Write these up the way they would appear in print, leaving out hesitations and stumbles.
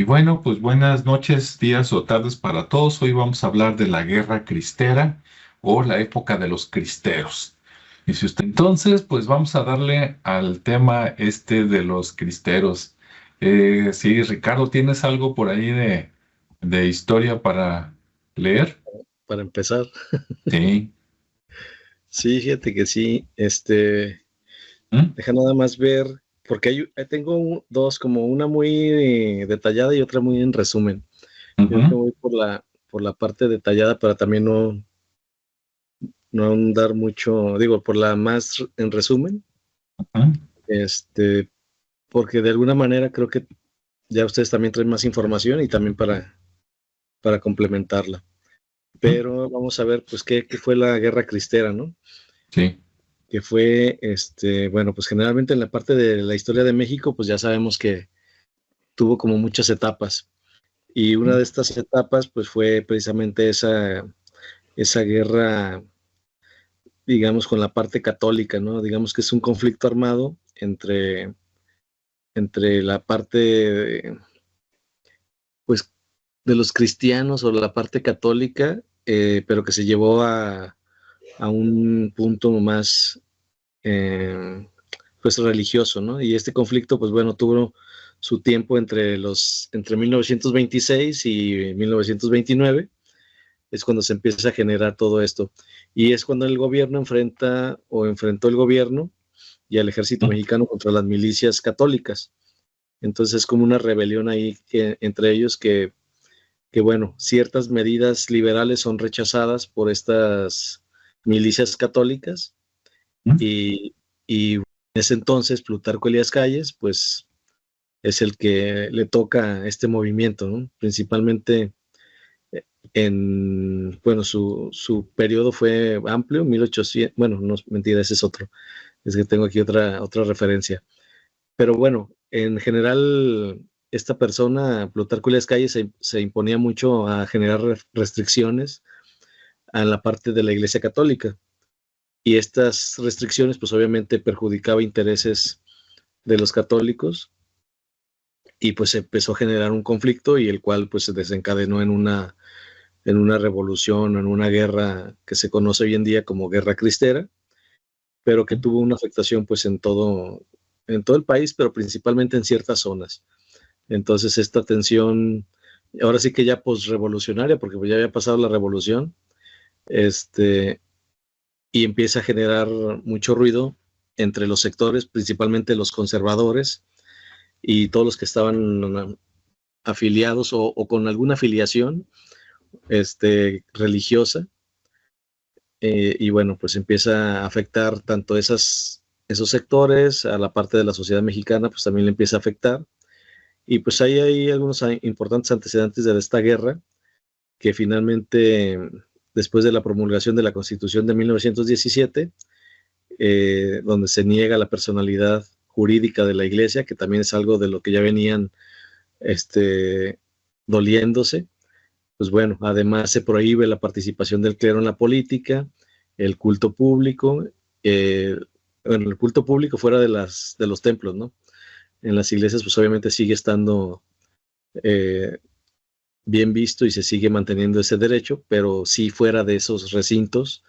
bueno, pues buenas noches, días o tardes para todos. Hoy vamos a hablar de la Guerra Cristera o la época de los cristeros. Y si usted entonces, pues vamos a darle al tema este de los cristeros. Sí, Ricardo, ¿tienes algo por ahí de historia para leer? Para empezar. Sí. Sí, fíjate que sí, ¿Mm? deja nada más ver, porque tengo dos, como una muy detallada y otra muy en resumen. Yo creo que Ujú. voy por la parte detallada para también no ahondar mucho, digo, por la más en resumen, Ujú. este, porque de alguna manera creo que ya ustedes también traen más información y también para complementarla. Ujú. Pero vamos a ver, pues, qué fue la Guerra Cristera, ¿no? Sí. Que fue, bueno, pues generalmente en la parte de la historia de México, pues ya sabemos que tuvo como muchas etapas. Y una Ujú. de estas etapas, pues fue precisamente esa guerra, digamos, con la parte católica, ¿no? Digamos que es un conflicto armado entre la parte, pues, de los cristianos o la parte católica, pero que se llevó a un punto más, eh, pues religioso, ¿no? Y este conflicto, pues bueno, tuvo su tiempo entre 1926 y 1929, es cuando se empieza a generar todo esto. Y es cuando el gobierno enfrentó el gobierno y al ejército Ujú. mexicano contra las milicias católicas. Entonces es como una rebelión ahí entre ellos que, bueno, ciertas medidas liberales son rechazadas por estas milicias católicas y, y en ese entonces Plutarco Elías Calles, pues es el que le toca este movimiento, ¿no? Principalmente bueno, su periodo fue amplio, 1800, bueno, no, mentira, ese es otro, es que tengo aquí otra referencia. Pero bueno, en general, esta persona, Plutarco Elías Calles, se imponía mucho a generar restricciones a la parte de la Iglesia Católica. Y estas restricciones, pues obviamente perjudicaba intereses de los católicos y pues se empezó a generar un conflicto y el cual pues se desencadenó en una revolución, en una guerra que se conoce hoy en día como Guerra Cristera, pero que tuvo una afectación pues en todo el país, pero principalmente en ciertas zonas. Entonces esta tensión, ahora sí que ya posrevolucionaria, porque pues ya había pasado la revolución, este, y empieza a generar mucho ruido entre los sectores, principalmente los conservadores y todos los que estaban afiliados o con alguna afiliación religiosa. Y bueno, pues empieza a afectar tanto esos sectores, a la parte de la sociedad mexicana, pues también le empieza a afectar. Y pues ahí hay algunos importantes antecedentes de esta guerra, que finalmente, después de la promulgación de la Constitución de 1917, donde se niega la personalidad jurídica de la Iglesia, que también es algo de lo que ya venían doliéndose. Pues bueno, además se prohíbe la participación del clero en la política, el culto público, eh, bueno, el culto público fuera de los templos, ¿no? En las iglesias, pues obviamente sigue estando eh, bien visto y se sigue manteniendo ese derecho, pero sí fuera de esos recintos,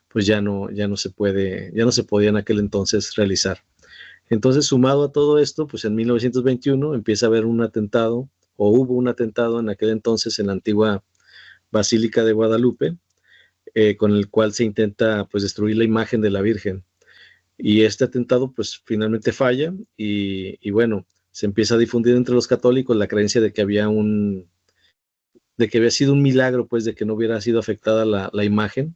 pues ya no se puede, ya no se podía en aquel entonces realizar. Entonces, sumado a todo esto, pues en 1921 empieza a haber un atentado, o hubo un atentado en aquel entonces en la antigua Basílica de Guadalupe, con el cual se intenta pues destruir la imagen de la Virgen. Y este atentado pues finalmente falla y bueno, se empieza a difundir entre los católicos la creencia de que había sido un milagro pues de que no hubiera sido afectada la imagen,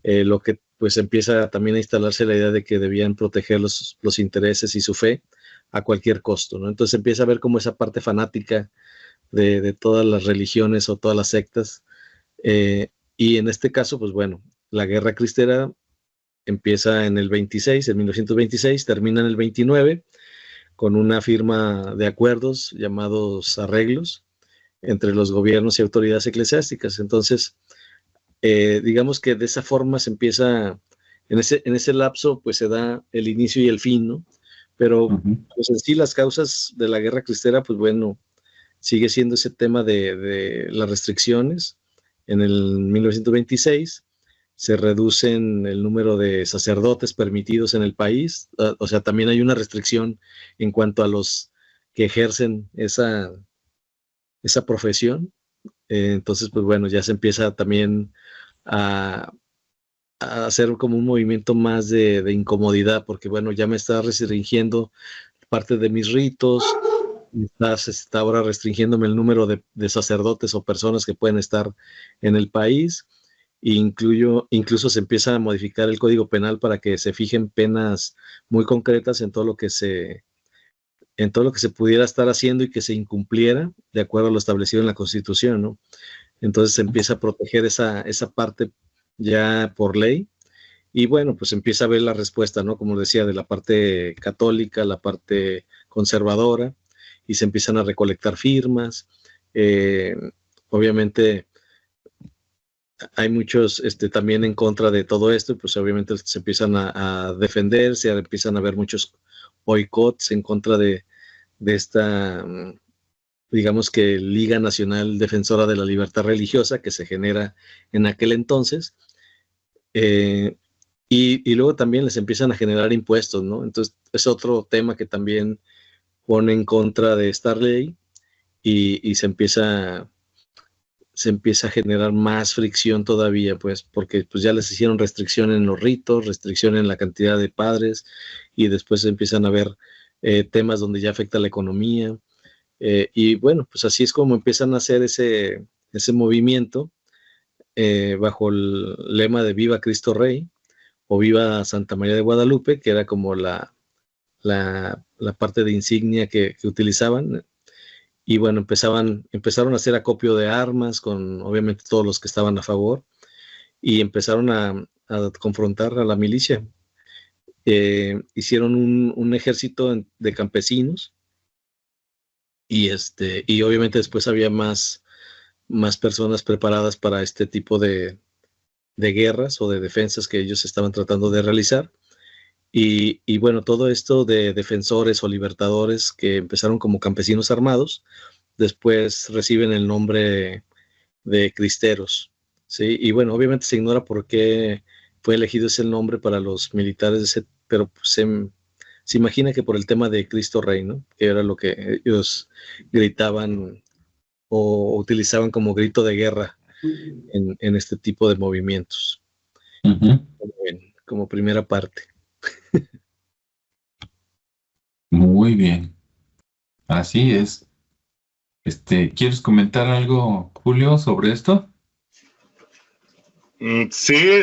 lo que pues empieza también a instalarse la idea de que debían proteger los intereses y su fe a cualquier costo, ¿no? Entonces empieza a ver como esa parte fanática de todas las religiones o todas las sectas. Y en este caso, pues bueno, la guerra cristera empieza en el 26, en 1926, termina en el 29, con una firma de acuerdos llamados arreglos entre los gobiernos y autoridades eclesiásticas. Entonces, digamos que de esa forma se empieza, en ese lapso, pues se da el inicio y el fin, ¿no? Pero Ujú. pues en sí las causas de la guerra cristera, pues bueno, sigue siendo ese tema de las restricciones. En el 1926 se reducen el número de sacerdotes permitidos en el país, o sea, también hay una restricción en cuanto a los que ejercen esa profesión. Entonces, pues bueno, ya se empieza también a, a hacer como un movimiento más de incomodidad, porque bueno, ya me está restringiendo parte de mis ritos, está ahora restringiéndome el número de sacerdotes o personas que pueden estar en el país, e incluso se empieza a modificar el Código Penal para que se fijen penas muy concretas en todo lo que se pudiera estar haciendo y que se incumpliera de acuerdo a lo establecido en la Constitución, ¿no? Entonces se empieza a proteger esa parte ya por ley. Y bueno, pues empieza a ver la respuesta, ¿no? Como decía, de la parte católica, la parte conservadora, y se empiezan a recolectar firmas. Obviamente hay muchos también en contra de todo esto, y pues obviamente se empiezan a defender, se empiezan a ver muchos boicots en contra de esta, digamos que Liga Nacional Defensora de la Libertad Religiosa que se genera en aquel entonces. Y luego también les empiezan a generar impuestos, ¿no? Entonces es otro tema que también pone en contra de esta ley, y se empieza a generar más fricción todavía, pues, porque pues ya les hicieron restricción en los ritos, restricción en la cantidad de padres, y después empiezan a ver temas donde ya afecta la economía. Y bueno, pues así es como empiezan a hacer ese movimiento bajo el lema de Viva Cristo Rey o Viva Santa María de Guadalupe, que era como la parte de insignia que utilizaban. Y bueno, empezaron a hacer acopio de armas con obviamente todos los que estaban a favor, y empezaron a confrontar a la milicia. Hicieron un ejército de campesinos, y obviamente después había más personas preparadas para este tipo de guerras o de defensas que ellos estaban tratando de realizar. Y bueno, todo esto de defensores o libertadores que empezaron como campesinos armados, después reciben el nombre de cristeros, ¿sí? Y bueno, obviamente se ignora por qué fue elegido ese nombre para los militares, pero pues se imagina que por el tema de Cristo Rey, ¿no? Que era lo que ellos gritaban o utilizaban como grito de guerra en este tipo de movimientos. Como primera parte. Muy bien, así es. ¿Quieres comentar algo, Julio, sobre esto? Sí,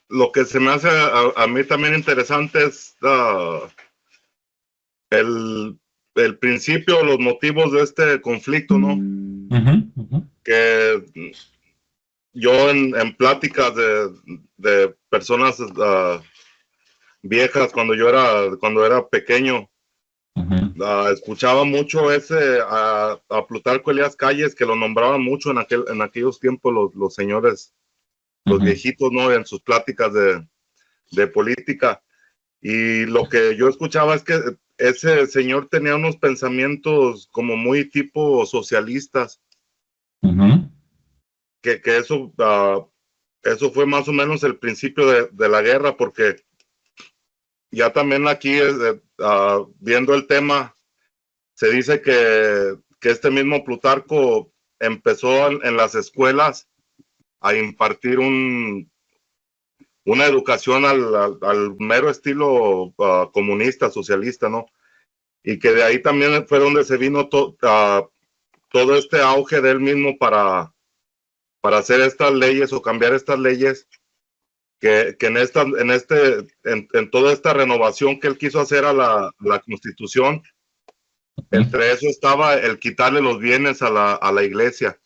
lo que se me hace a mí también interesante es el principio, los motivos de este conflicto, ¿no? Que yo en pláticas de personas viejas cuando era pequeño, escuchaba mucho a Plutarco Elías Calles, que lo nombraban mucho en aquellos tiempos los señores, los viejitos, ¿no? En sus pláticas de política. Y lo que yo escuchaba es que ese señor tenía unos pensamientos como muy tipo socialistas. Que eso fue más o menos el principio de la guerra, porque ya también aquí, viendo el tema, se dice que este mismo Plutarco empezó en las escuelas a impartir una educación al mero estilo comunista, socialista, ¿no? Y que de ahí también fue donde se vino todo este auge de él mismo para hacer estas leyes o cambiar estas leyes, que en toda esta renovación que él quiso hacer a la Constitución, entre eso estaba el quitarle los bienes a la iglesia,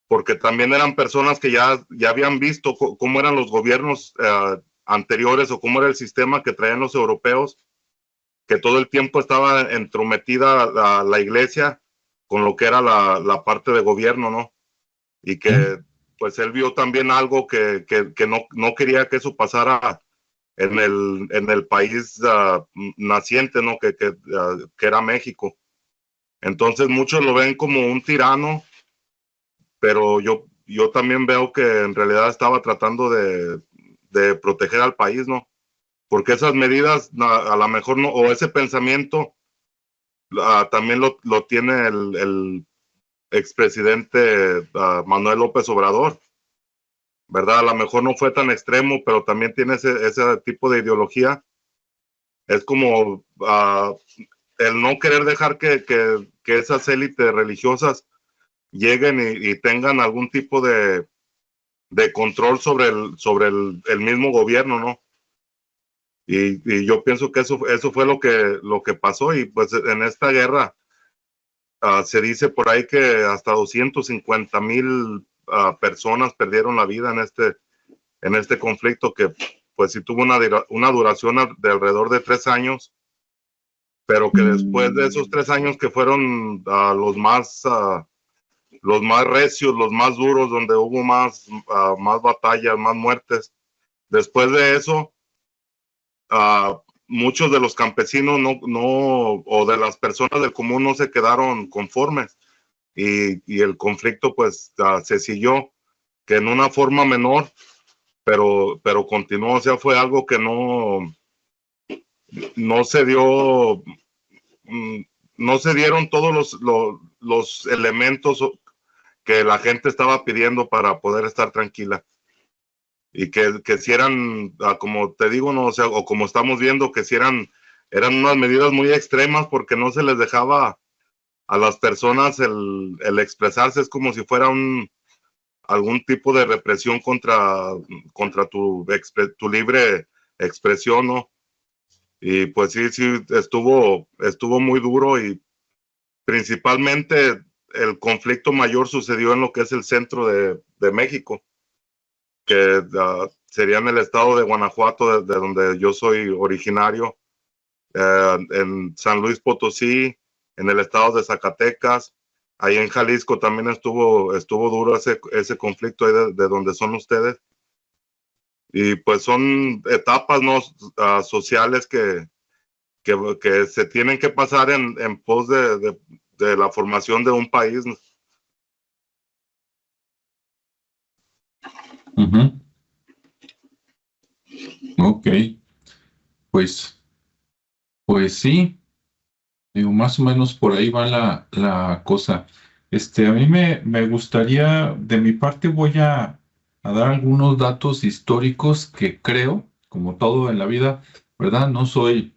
porque también eran personas que ya habían visto cómo eran los gobiernos anteriores o cómo era el sistema que traían los europeos, que todo el tiempo estaba entrometida la iglesia con lo que era la parte de gobierno, ¿no? Y que pues él vio también algo que no quería que eso pasara en el país naciente, ¿no? Que era México. Entonces muchos lo ven como un tirano, pero yo también veo que en realidad estaba tratando de proteger al país, ¿no? Porque esas medidas a lo mejor no, o ese pensamiento también lo tiene el expresidente Manuel López Obrador, ¿verdad? A lo mejor no fue tan extremo, pero también tiene ese tipo de ideología. Es como el no querer dejar que esas élites religiosas lleguen y tengan algún tipo de control sobre el mismo gobierno, ¿no? Y yo pienso que eso fue lo que pasó. Y pues en esta guerra se dice por ahí que hasta 250,000 personas perdieron la vida en este conflicto, que pues sí tuvo una duración de alrededor de 3 años, pero que después de esos 3 años que fueron los más recios, los más duros, donde hubo más batallas, más muertes, después de eso muchos de los campesinos o de las personas del común no se quedaron conformes, y el conflicto pues se siguió, que en una forma menor, pero continuó. O sea, fue algo que no se dio, no se dieron todos los elementos que la gente estaba pidiendo para poder estar tranquila. Y que si eran, como te digo, no, o sea, o como estamos viendo, que si eran unas medidas muy extremas, porque no se les dejaba a las personas el expresarse. Es como si fuera algún tipo de represión contra tu libre expresión, ¿no? Y pues sí, estuvo muy duro, y principalmente el conflicto mayor sucedió en lo que es el centro de México, que sería en el estado de Guanajuato, de donde yo soy originario, en San Luis Potosí, en el estado de Zacatecas, ahí en Jalisco también estuvo duro ese conflicto ahí de donde son ustedes. Y pues son etapas, ¿no? Sociales que se tienen que pasar en pos de la formación de un país. Ok, pues sí, digo, más o menos por ahí va la cosa. A mí me gustaría, de mi parte voy a dar algunos datos históricos que creo, como todo en la vida, ¿verdad? No soy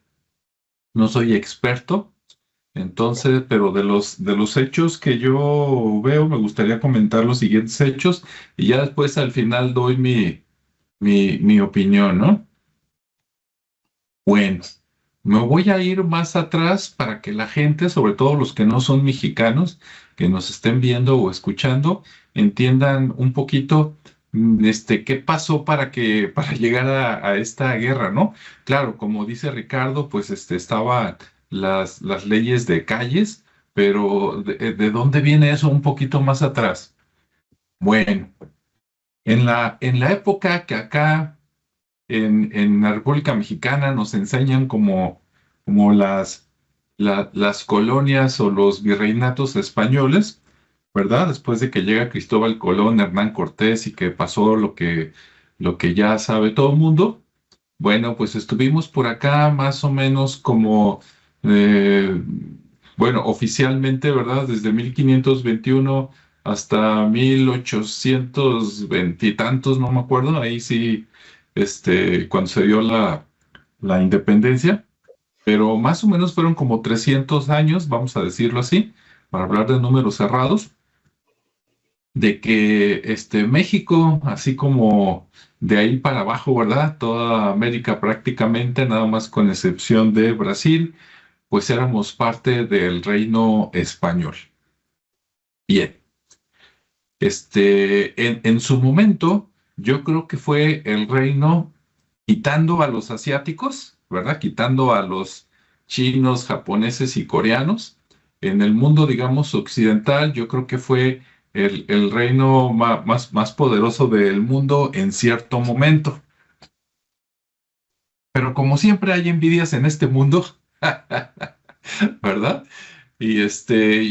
experto, entonces, pero de los hechos que yo veo, me gustaría comentar los siguientes hechos, y ya después al final doy mi opinión, ¿no? Bueno, me voy a ir más atrás para que la gente, sobre todo los que no son mexicanos, que nos estén viendo o escuchando, entiendan un poquito qué pasó para llegar a esta guerra, ¿no? Claro, como dice Ricardo, pues estaban las leyes de calles, pero ¿de dónde viene eso un poquito más atrás? Bueno, en la época que acá en la República Mexicana nos enseñan como las colonias o los virreinatos españoles, ¿verdad? Después de que llega Cristóbal Colón, Hernán Cortés, y que pasó lo que ya sabe todo el mundo. Bueno, pues estuvimos por acá más o menos como, eh, bueno, oficialmente, ¿verdad? Desde 1521 hasta 1820 y tantos, no me acuerdo, ahí sí, cuando se dio la independencia, pero más o menos fueron como 300 años, vamos a decirlo así, para hablar de números cerrados, de que México, así como de ahí para abajo, ¿verdad? Toda América prácticamente, nada más con excepción de Brasil, pues éramos parte del reino español. Bien, en su momento, yo creo que fue el reino, quitando a los asiáticos, ¿verdad? Quitando a los chinos, japoneses y coreanos, en el mundo, digamos, occidental, yo creo que fue el reino más poderoso del mundo en cierto momento. Pero como siempre hay envidias en este mundo, ¿verdad? Y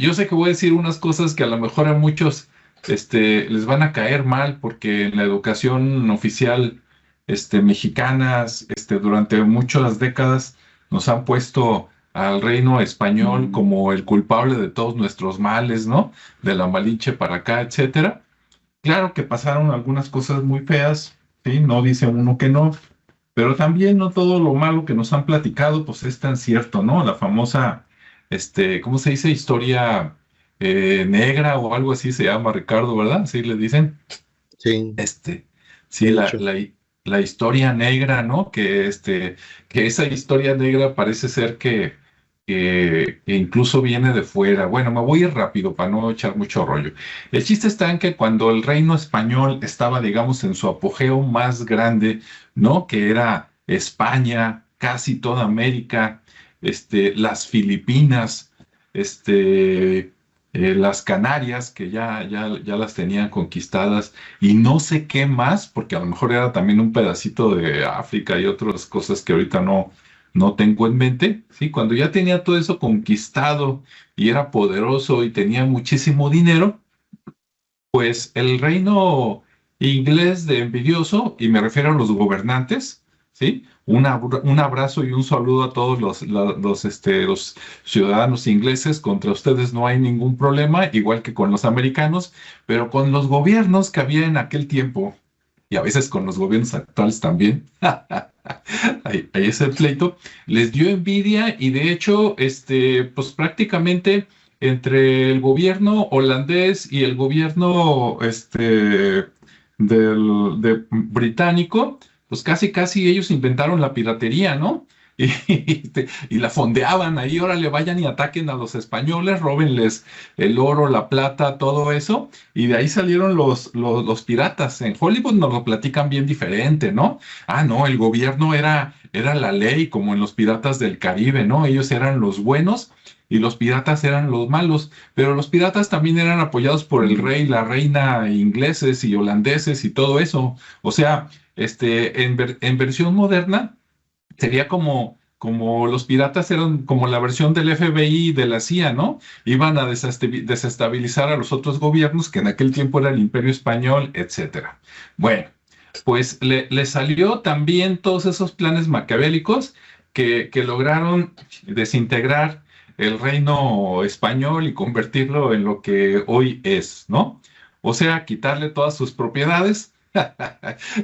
yo sé que voy a decir unas cosas que a lo mejor a muchos les van a caer mal, porque en la educación oficial mexicanas durante muchas décadas nos han puesto al reino español como el culpable de todos nuestros males, ¿no? De la Malinche para acá, etcétera. Claro que pasaron algunas cosas muy feas, ¿sí? No dice uno que no, pero también no todo lo malo que nos han platicado, pues es tan cierto, ¿no? La famosa, ¿cómo se dice? Historia negra o algo así se llama, Ricardo, ¿verdad? Sí, le dicen. Sí, Este, sí, de hecho. la historia negra, ¿no? Que esa historia negra parece ser que incluso viene de fuera. Bueno, me voy a ir rápido para no echar mucho rollo. El chiste está en que cuando el reino español estaba, digamos, en su apogeo más grande, ¿no? Que era España, casi toda América, las Filipinas, las Canarias, que ya las tenían conquistadas, y no sé qué más, porque a lo mejor era también un pedacito de África y otras cosas que ahorita no tengo en mente, ¿sí? Cuando ya tenía todo eso conquistado y era poderoso y tenía muchísimo dinero, pues el reino inglés de envidioso, y me refiero a los gobernantes, ¿sí? Un abrazo y un saludo a todos los ciudadanos ingleses. Contra ustedes no hay ningún problema, igual que con los americanos, pero con los gobiernos que había en aquel tiempo, y a veces con los gobiernos actuales también, ahí es el pleito, les dio envidia. Y de hecho, pues prácticamente entre el gobierno holandés y el gobierno británico, pues casi ellos inventaron la piratería, ¿no? Y la fondeaban ahí, órale, vayan y ataquen a los españoles, róbenles el oro, la plata, todo eso, y de ahí salieron los piratas. En Hollywood nos lo platican bien diferente, ¿no? Ah, no, el gobierno era la ley, como en los piratas del Caribe, ¿no? Ellos eran los buenos y los piratas eran los malos, pero los piratas también eran apoyados por el rey, la reina, ingleses y holandeses y todo eso. O sea, en versión moderna sería como los piratas eran como la versión del FBI y de la CIA, ¿no? Iban a desestabilizar a los otros gobiernos, que en aquel tiempo era el Imperio Español, etcétera. Bueno, pues le salió también todos esos planes maquiavélicos que lograron desintegrar el reino español y convertirlo en lo que hoy es, ¿no? O sea, quitarle todas sus propiedades,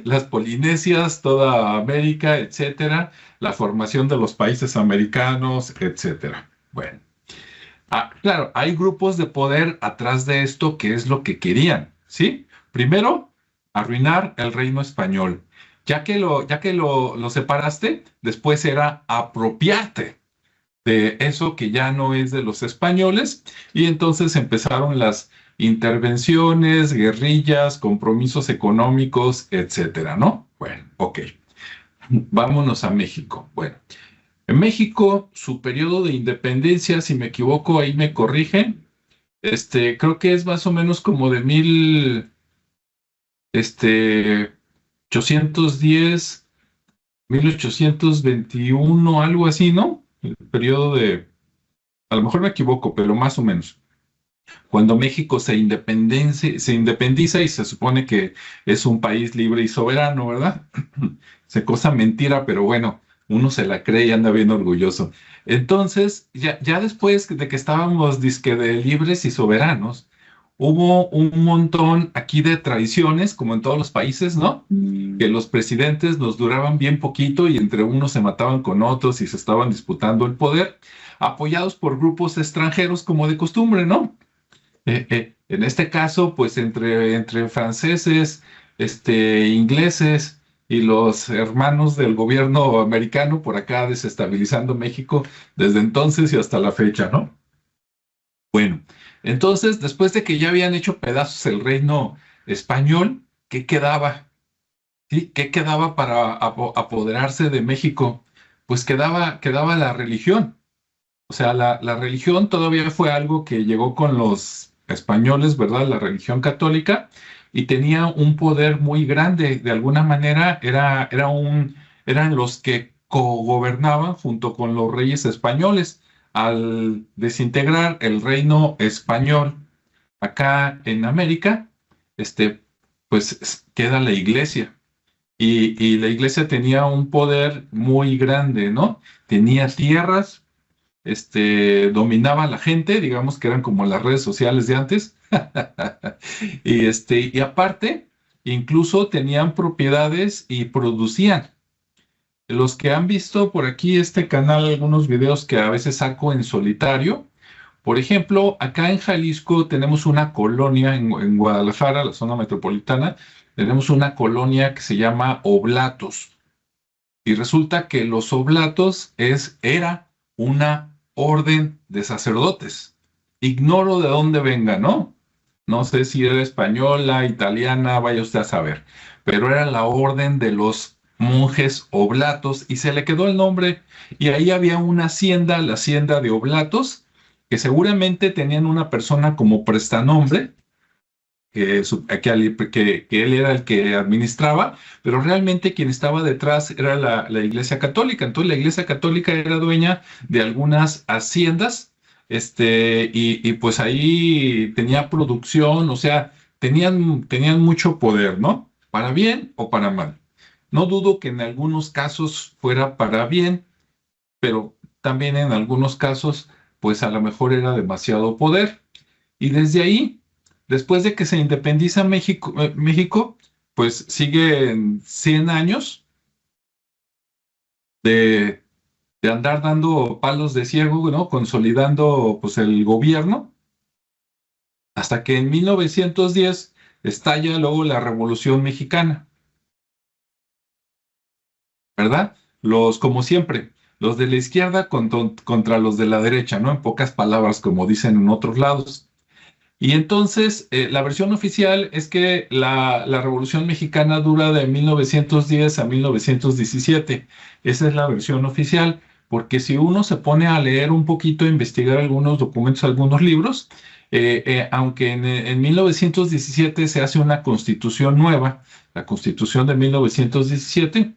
las Polinesias, toda América, etcétera, la formación de los países americanos, etcétera. Bueno, claro, hay grupos de poder atrás de esto que es lo que querían, ¿sí? Primero, arruinar el reino español. Ya que lo separaste, después era apropiarte de eso que ya no es de los españoles, y entonces empezaron las intervenciones, guerrillas, compromisos económicos, etcétera, ¿no? Bueno, ok. Vámonos a México. Bueno, en México, su periodo de independencia, si me equivoco, ahí me corrigen, creo que es más o menos como de este, 810, 1821, algo así, ¿no? El periodo a lo mejor me equivoco, pero más o menos. Cuando México se independiza y se supone que es un país libre y soberano, ¿verdad? Se cosa mentira, pero bueno, uno se la cree y anda bien orgulloso. Entonces, ya después de que estábamos disque de libres y soberanos, hubo un montón aquí de tradiciones, como en todos los países, ¿no? Que los presidentes nos duraban bien poquito y entre unos se mataban con otros y se estaban disputando el poder, apoyados por grupos extranjeros como de costumbre, ¿no? En este caso, pues entre franceses, ingleses y los hermanos del gobierno americano por acá desestabilizando México desde entonces y hasta la fecha, ¿no? Bueno, entonces, después de que ya habían hecho pedazos el reino español, ¿qué quedaba? ¿Sí? ¿Qué quedaba para apoderarse de México? Pues quedaba la religión. O sea, la religión todavía fue algo que llegó con los españoles, ¿verdad? La religión católica, y tenía un poder muy grande. De alguna manera eran los que cogobernaban junto con los reyes españoles. al desintegrar el reino español acá en América, pues queda la iglesia. Y la iglesia tenía un poder muy grande, ¿no? Tenía tierras, dominaba a la gente, digamos que eran como las redes sociales de antes. Y aparte, incluso tenían propiedades y producían. Los que han visto por aquí este canal, algunos videos que a veces saco en solitario, por ejemplo, acá en Jalisco tenemos una colonia, en Guadalajara, la zona metropolitana, tenemos una colonia que se llama Oblatos. Y resulta que los Oblatos era una orden de sacerdotes. Ignoro de dónde venga, ¿no? No sé si era española, italiana, vaya usted a saber. Pero era la orden de los monjes Oblatos y se le quedó el nombre. Y ahí había una hacienda, la hacienda de Oblatos, que seguramente tenían una persona como prestanombre, que él era el que administraba, pero realmente quien estaba detrás era la Iglesia Católica. Entonces la Iglesia Católica era dueña de algunas haciendas, y pues ahí tenía producción, o sea, tenían mucho poder, ¿no? Para bien o para mal. No dudo que en algunos casos fuera para bien, pero también en algunos casos, pues a lo mejor era demasiado poder. Y desde ahí, después de que se independiza México, pues siguen 100 años de, de andar dando palos de ciego, ¿no? Consolidando pues el gobierno, hasta que en 1910 estalla luego la Revolución Mexicana, ¿verdad? Como siempre, los de la izquierda contra los de la derecha, ¿no? En pocas palabras, como dicen en otros lados. Y entonces, la versión oficial es que la Revolución Mexicana dura de 1910 a 1917. Esa es la versión oficial, porque si uno se pone a leer un poquito, a investigar algunos documentos, algunos libros, aunque en 1917 se hace una constitución nueva, la Constitución de 1917,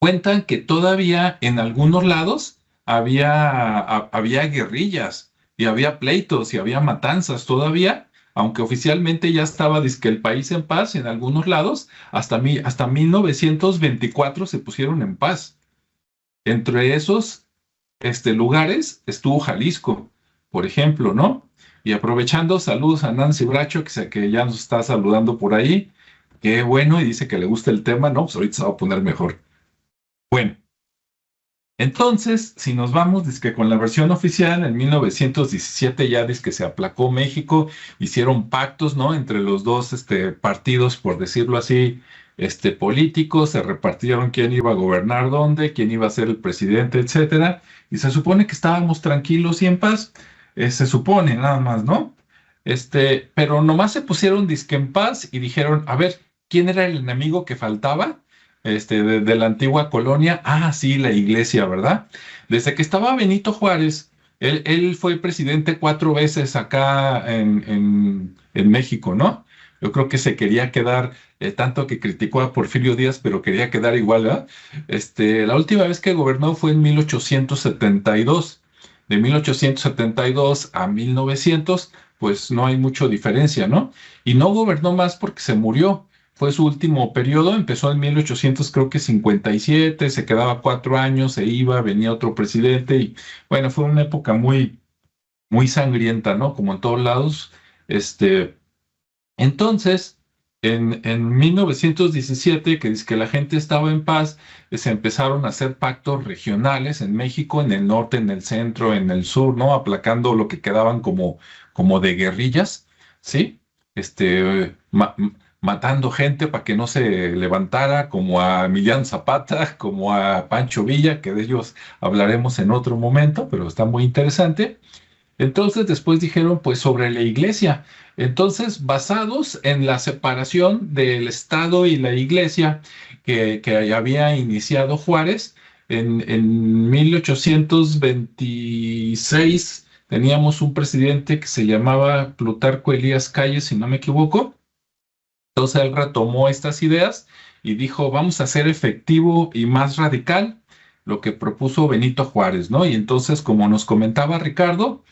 cuentan que todavía en algunos lados había guerrillas y había pleitos y había matanzas todavía, aunque oficialmente ya estaba dizque el país en paz en algunos lados, hasta 1924 se pusieron en paz. Entre esos lugares estuvo Jalisco, por ejemplo, ¿no? Y aprovechando, saludos a Nancy Bracho, que ya nos está saludando por ahí. Qué bueno, y dice que le gusta el tema, ¿no? Pues ahorita se va a poner mejor. Bueno, entonces, si nos vamos, dice que con la versión oficial, en 1917 ya dice que se aplacó México, hicieron pactos, ¿no? Entre los dos partidos, por decirlo así, políticos, se repartieron quién iba a gobernar dónde, quién iba a ser el presidente, etcétera, y se supone que estábamos tranquilos y en paz, se supone nada más, ¿no? Pero nomás se pusieron disque en paz y dijeron, a ver, ¿quién era el enemigo que faltaba? De la antigua colonia. Ah, sí, la iglesia, ¿verdad? Desde que estaba Benito Juárez, él fue presidente 4 veces acá en México, ¿no? Yo creo que se quería quedar, tanto que criticó a Porfirio Díaz, pero quería quedar igual, ¿verdad? La última vez que gobernó fue en 1872. De 1872 a 1900, pues no hay mucha diferencia, ¿no? Y no gobernó más porque se murió. Fue su último periodo, empezó en 1800, creo que 57, se quedaba 4 años, se iba, venía otro presidente y bueno, fue una época muy, muy sangrienta, ¿no? Como en todos lados. Entonces, en 1917, que dice que la gente estaba en paz, se empezaron a hacer pactos regionales en México, en el norte, en el centro, en el sur, ¿no? Aplacando lo que quedaban como de guerrillas, ¿sí? Matando gente para que no se levantara, como a Emiliano Zapata, como a Pancho Villa, que de ellos hablaremos en otro momento, pero está muy interesante. Entonces después dijeron, pues sobre la iglesia. Entonces, basados en la separación del Estado y la iglesia que había iniciado Juárez, en 1826 teníamos un presidente que se llamaba Plutarco Elías Calles, si no me equivoco. Entonces él retomó estas ideas y dijo, vamos a ser efectivo y más radical. lo que propuso Benito Juárez, ¿no? Y entonces, como nos comentaba Ricardo,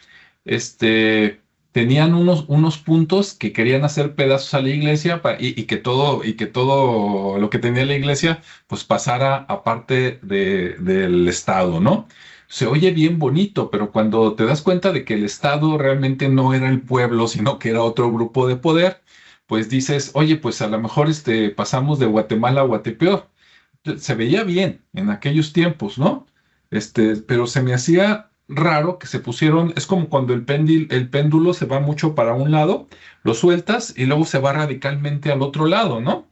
este, tenían unos puntos que querían hacer pedazos a la iglesia y que todo lo que tenía la iglesia pues pasara a parte del Estado, ¿no? Se oye bien bonito, pero cuando te das cuenta de que el Estado realmente no era el pueblo, sino que era otro grupo de poder, pues dices, oye, pues a lo mejor pasamos de Guatemala a Guatepeor. Se veía bien en aquellos tiempos, ¿no? Pero se me hacía raro que se pusieron, es como cuando el péndulo se va mucho para un lado, lo sueltas y luego se va radicalmente al otro lado, ¿no?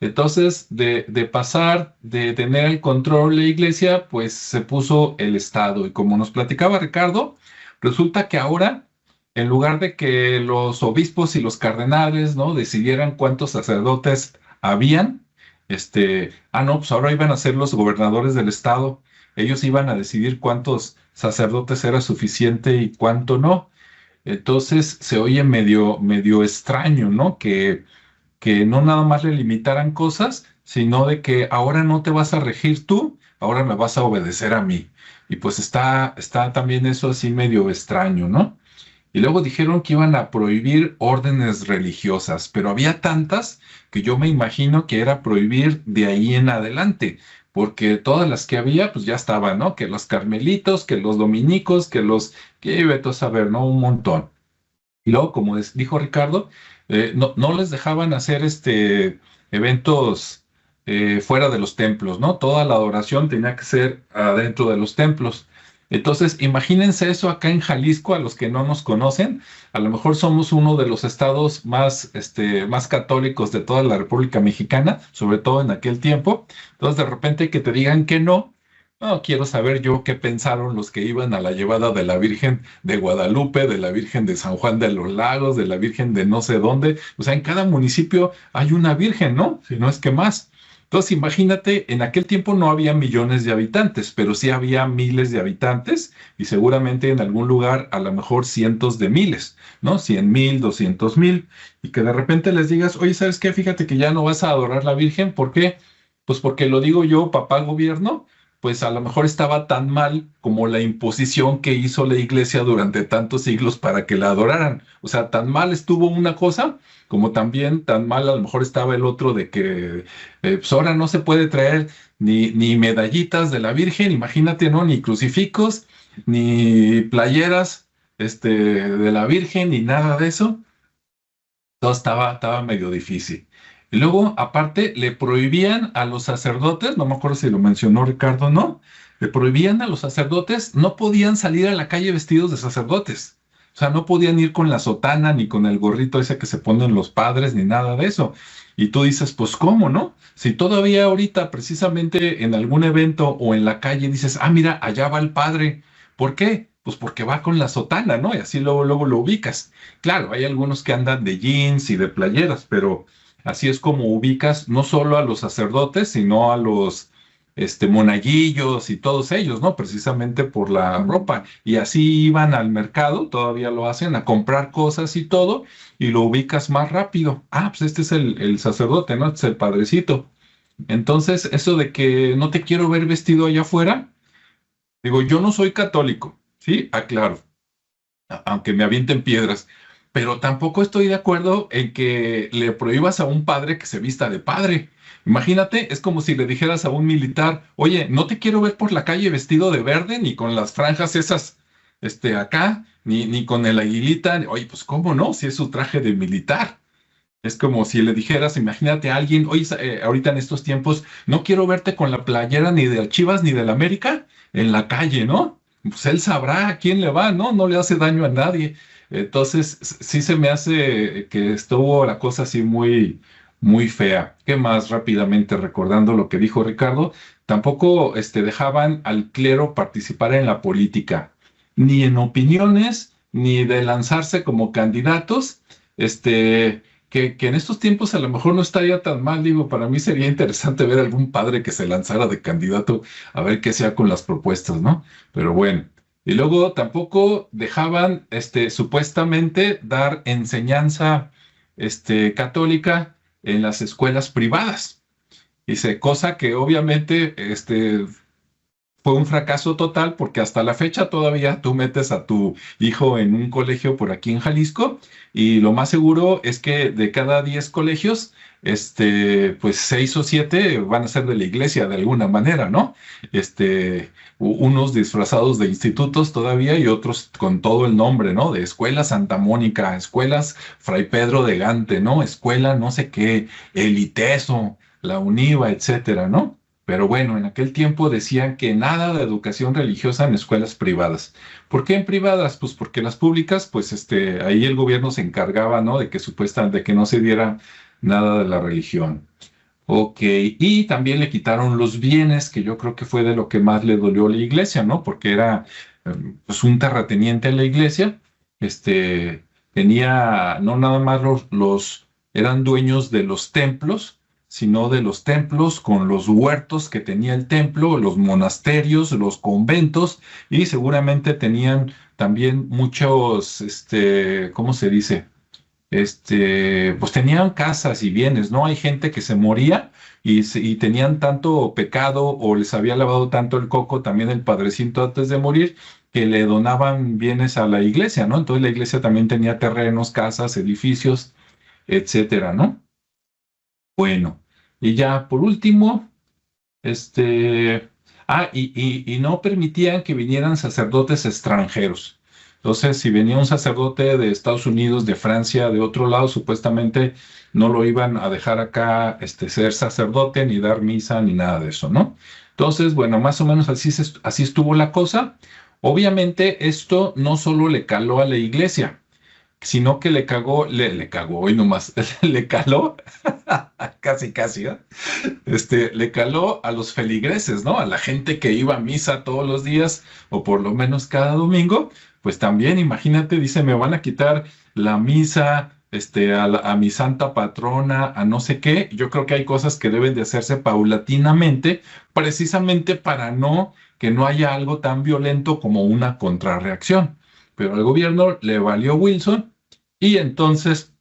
Entonces, de pasar de tener el control de la iglesia, pues se puso el Estado. Y como nos platicaba Ricardo, resulta que ahora, en lugar de que los obispos y los cardenales, ¿no? Decidieran cuántos sacerdotes habían, no, pues ahora iban a ser los gobernadores del Estado. Ellos iban a decidir cuántos sacerdotes era suficiente y cuánto no. Entonces se oye medio extraño, ¿no? Que no nada más le limitaran cosas, sino de que ahora no te vas a regir tú, ahora me vas a obedecer a mí. Y pues está también eso así medio extraño, ¿no? Y luego dijeron que iban a prohibir órdenes religiosas, pero había tantas que yo me imagino que era prohibir de ahí en adelante, porque todas las que había, pues ya estaban, ¿no? Que los carmelitos, que los dominicos, que vete a saber, ¿no? Un montón. Y luego, como dijo Ricardo, no les dejaban hacer eventos fuera de los templos, ¿no? Toda la adoración tenía que ser adentro de los templos. Entonces, imagínense eso acá en Jalisco, a los que no nos conocen, a lo mejor somos uno de los estados más católicos de toda la República Mexicana, sobre todo en aquel tiempo. Entonces, de repente que te digan que no. No, quiero saber yo qué pensaron los que iban a la llevada de la Virgen de Guadalupe, de la Virgen de San Juan de los Lagos, de la Virgen de no sé dónde. O sea, en cada municipio hay una Virgen, ¿no? Si no es que más. Entonces, imagínate, en aquel tiempo no había millones de habitantes, pero sí había miles de habitantes y seguramente en algún lugar a lo mejor cientos de miles, ¿no? 100,000, 200,000. Y que de repente les digas, oye, ¿sabes qué? Fíjate que ya no vas a adorar la Virgen. ¿Por qué? Pues porque lo digo yo, papá gobierno, pues a lo mejor estaba tan mal como la imposición que hizo la iglesia durante tantos siglos para que la adoraran. O sea, tan mal estuvo una cosa como también tan mal a lo mejor estaba el otro de que pues ahora no se puede traer ni medallitas de la Virgen, imagínate, ¿no? Ni crucifijos, ni playeras de la Virgen, ni nada de eso. Todo estaba medio difícil. Y luego, aparte, le prohibían a los sacerdotes, no me acuerdo si lo mencionó Ricardo o no, le prohibían a los sacerdotes, no podían salir a la calle vestidos de sacerdotes. O sea, no podían ir con la sotana, ni con el gorrito ese que se ponen los padres, ni nada de eso. Y tú dices, pues, ¿cómo, no? Si todavía ahorita, precisamente en algún evento o en la calle, dices, mira, allá va el padre. ¿Por qué? Pues porque va con la sotana, ¿no? Y así luego lo ubicas. Claro, hay algunos que andan de jeans y de playeras, pero así es como ubicas no solo a los sacerdotes, sino a los monaguillos y todos ellos, ¿no? Precisamente por la ropa. Y así iban al mercado, todavía lo hacen, a comprar cosas y todo, y lo ubicas más rápido. Pues este es el sacerdote, ¿no? Este es el padrecito. Entonces, eso de que no te quiero ver vestido allá afuera, digo, yo no soy católico, ¿sí? Aclaro, aunque me avienten piedras, pero tampoco estoy de acuerdo en que le prohíbas a un padre que se vista de padre. Imagínate, es como si le dijeras a un militar, oye, no te quiero ver por la calle vestido de verde, ni con las franjas esas, acá, ni con el aguilita. Oye, pues cómo no, si es su traje de militar. Es como si le dijeras, imagínate a alguien, oye, ahorita en estos tiempos, no quiero verte con la playera ni de Chivas ni del América en la calle, ¿no? Pues él sabrá a quién le va, ¿no? No le hace daño a nadie. Entonces, sí se me hace que estuvo la cosa así muy fea. ¿Qué más? Rápidamente recordando lo que dijo Ricardo, tampoco dejaban al clero participar en la política, ni en opiniones, ni de lanzarse como candidatos. Que en estos tiempos a lo mejor no estaría tan mal, digo, para mí sería interesante ver algún padre que se lanzara de candidato a ver qué sea con las propuestas, ¿no? Pero bueno, y luego tampoco dejaban, supuestamente dar enseñanza, católica en las escuelas privadas. Dice, cosa que obviamente, fue un fracaso total porque hasta la fecha todavía tú metes a tu hijo en un colegio por aquí en Jalisco y lo más seguro es que de cada 10 colegios, pues 6 o 7 van a ser de la iglesia de alguna manera, ¿no? Unos disfrazados de institutos todavía y otros con todo el nombre, ¿no? De Escuela Santa Mónica, Escuelas Fray Pedro de Gante, ¿no? Escuela no sé qué, el ITESO, la UNIVA, etcétera, ¿no? Pero bueno, en aquel tiempo decían que nada de educación religiosa en escuelas privadas. ¿Por qué en privadas? Pues porque las públicas, pues ahí el gobierno se encargaba, ¿no? De que supuestamente, de que no se diera nada de la religión. Ok, y también le quitaron los bienes, que yo creo que fue de lo que más le dolió a la iglesia, ¿no? Porque era pues un terrateniente en la iglesia, tenía, no nada más eran dueños de los templos, sino de los templos con los huertos que tenía el templo, los monasterios, los conventos, y seguramente tenían también muchos, ¿cómo se dice? Pues tenían casas y bienes, ¿no? Hay gente que se moría y tenían tanto pecado o les había lavado tanto el coco también el padrecito antes de morir que le donaban bienes a la iglesia, ¿no? Entonces la iglesia también tenía terrenos, casas, edificios, etcétera, ¿no? Bueno, y ya por último, y no permitían que vinieran sacerdotes extranjeros. Entonces, si venía un sacerdote de Estados Unidos, de Francia, de otro lado, supuestamente no lo iban a dejar acá, ser sacerdote, ni dar misa, ni nada de eso, ¿no? Entonces, bueno, más o menos así estuvo la cosa. Obviamente, esto no solo le caló a la iglesia, sino que le cagó hoy nomás, le caló, casi, casi, ¿eh? Le caló a los feligreses, ¿no? A la gente que iba a misa todos los días, o por lo menos cada domingo, pues también, imagínate, dice, me van a quitar la misa, a mi santa patrona, a no sé qué. Yo creo que hay cosas que deben de hacerse paulatinamente, precisamente para que no haya algo tan violento como una contrarreacción. Pero al gobierno le valió Wilson y entonces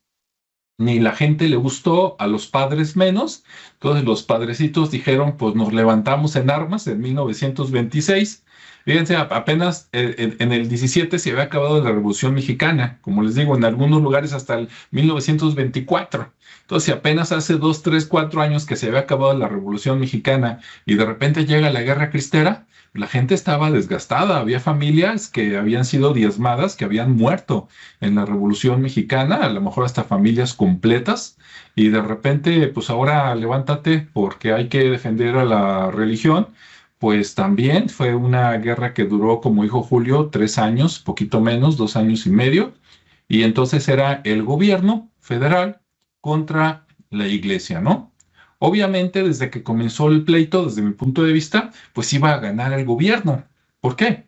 ni la gente le gustó, a los padres menos. Entonces los padrecitos dijeron, pues nos levantamos en armas en 1926. Fíjense, apenas en el 17 se había acabado la Revolución Mexicana, como les digo, en algunos lugares hasta el 1924. Entonces, si apenas hace 2, 3, 4 años que se había acabado la Revolución Mexicana y de repente llega la Guerra Cristera, la gente estaba desgastada, había familias que habían sido diezmadas, que habían muerto en la Revolución Mexicana, a lo mejor hasta familias completas, y de repente, pues ahora levántate porque hay que defender a la religión. Pues también fue una guerra que duró, como dijo Julio, 3 años, poquito menos, 2 años y medio, y entonces era el gobierno federal contra la iglesia, ¿no? Obviamente, desde que comenzó el pleito, desde mi punto de vista, pues iba a ganar el gobierno. ¿Por qué?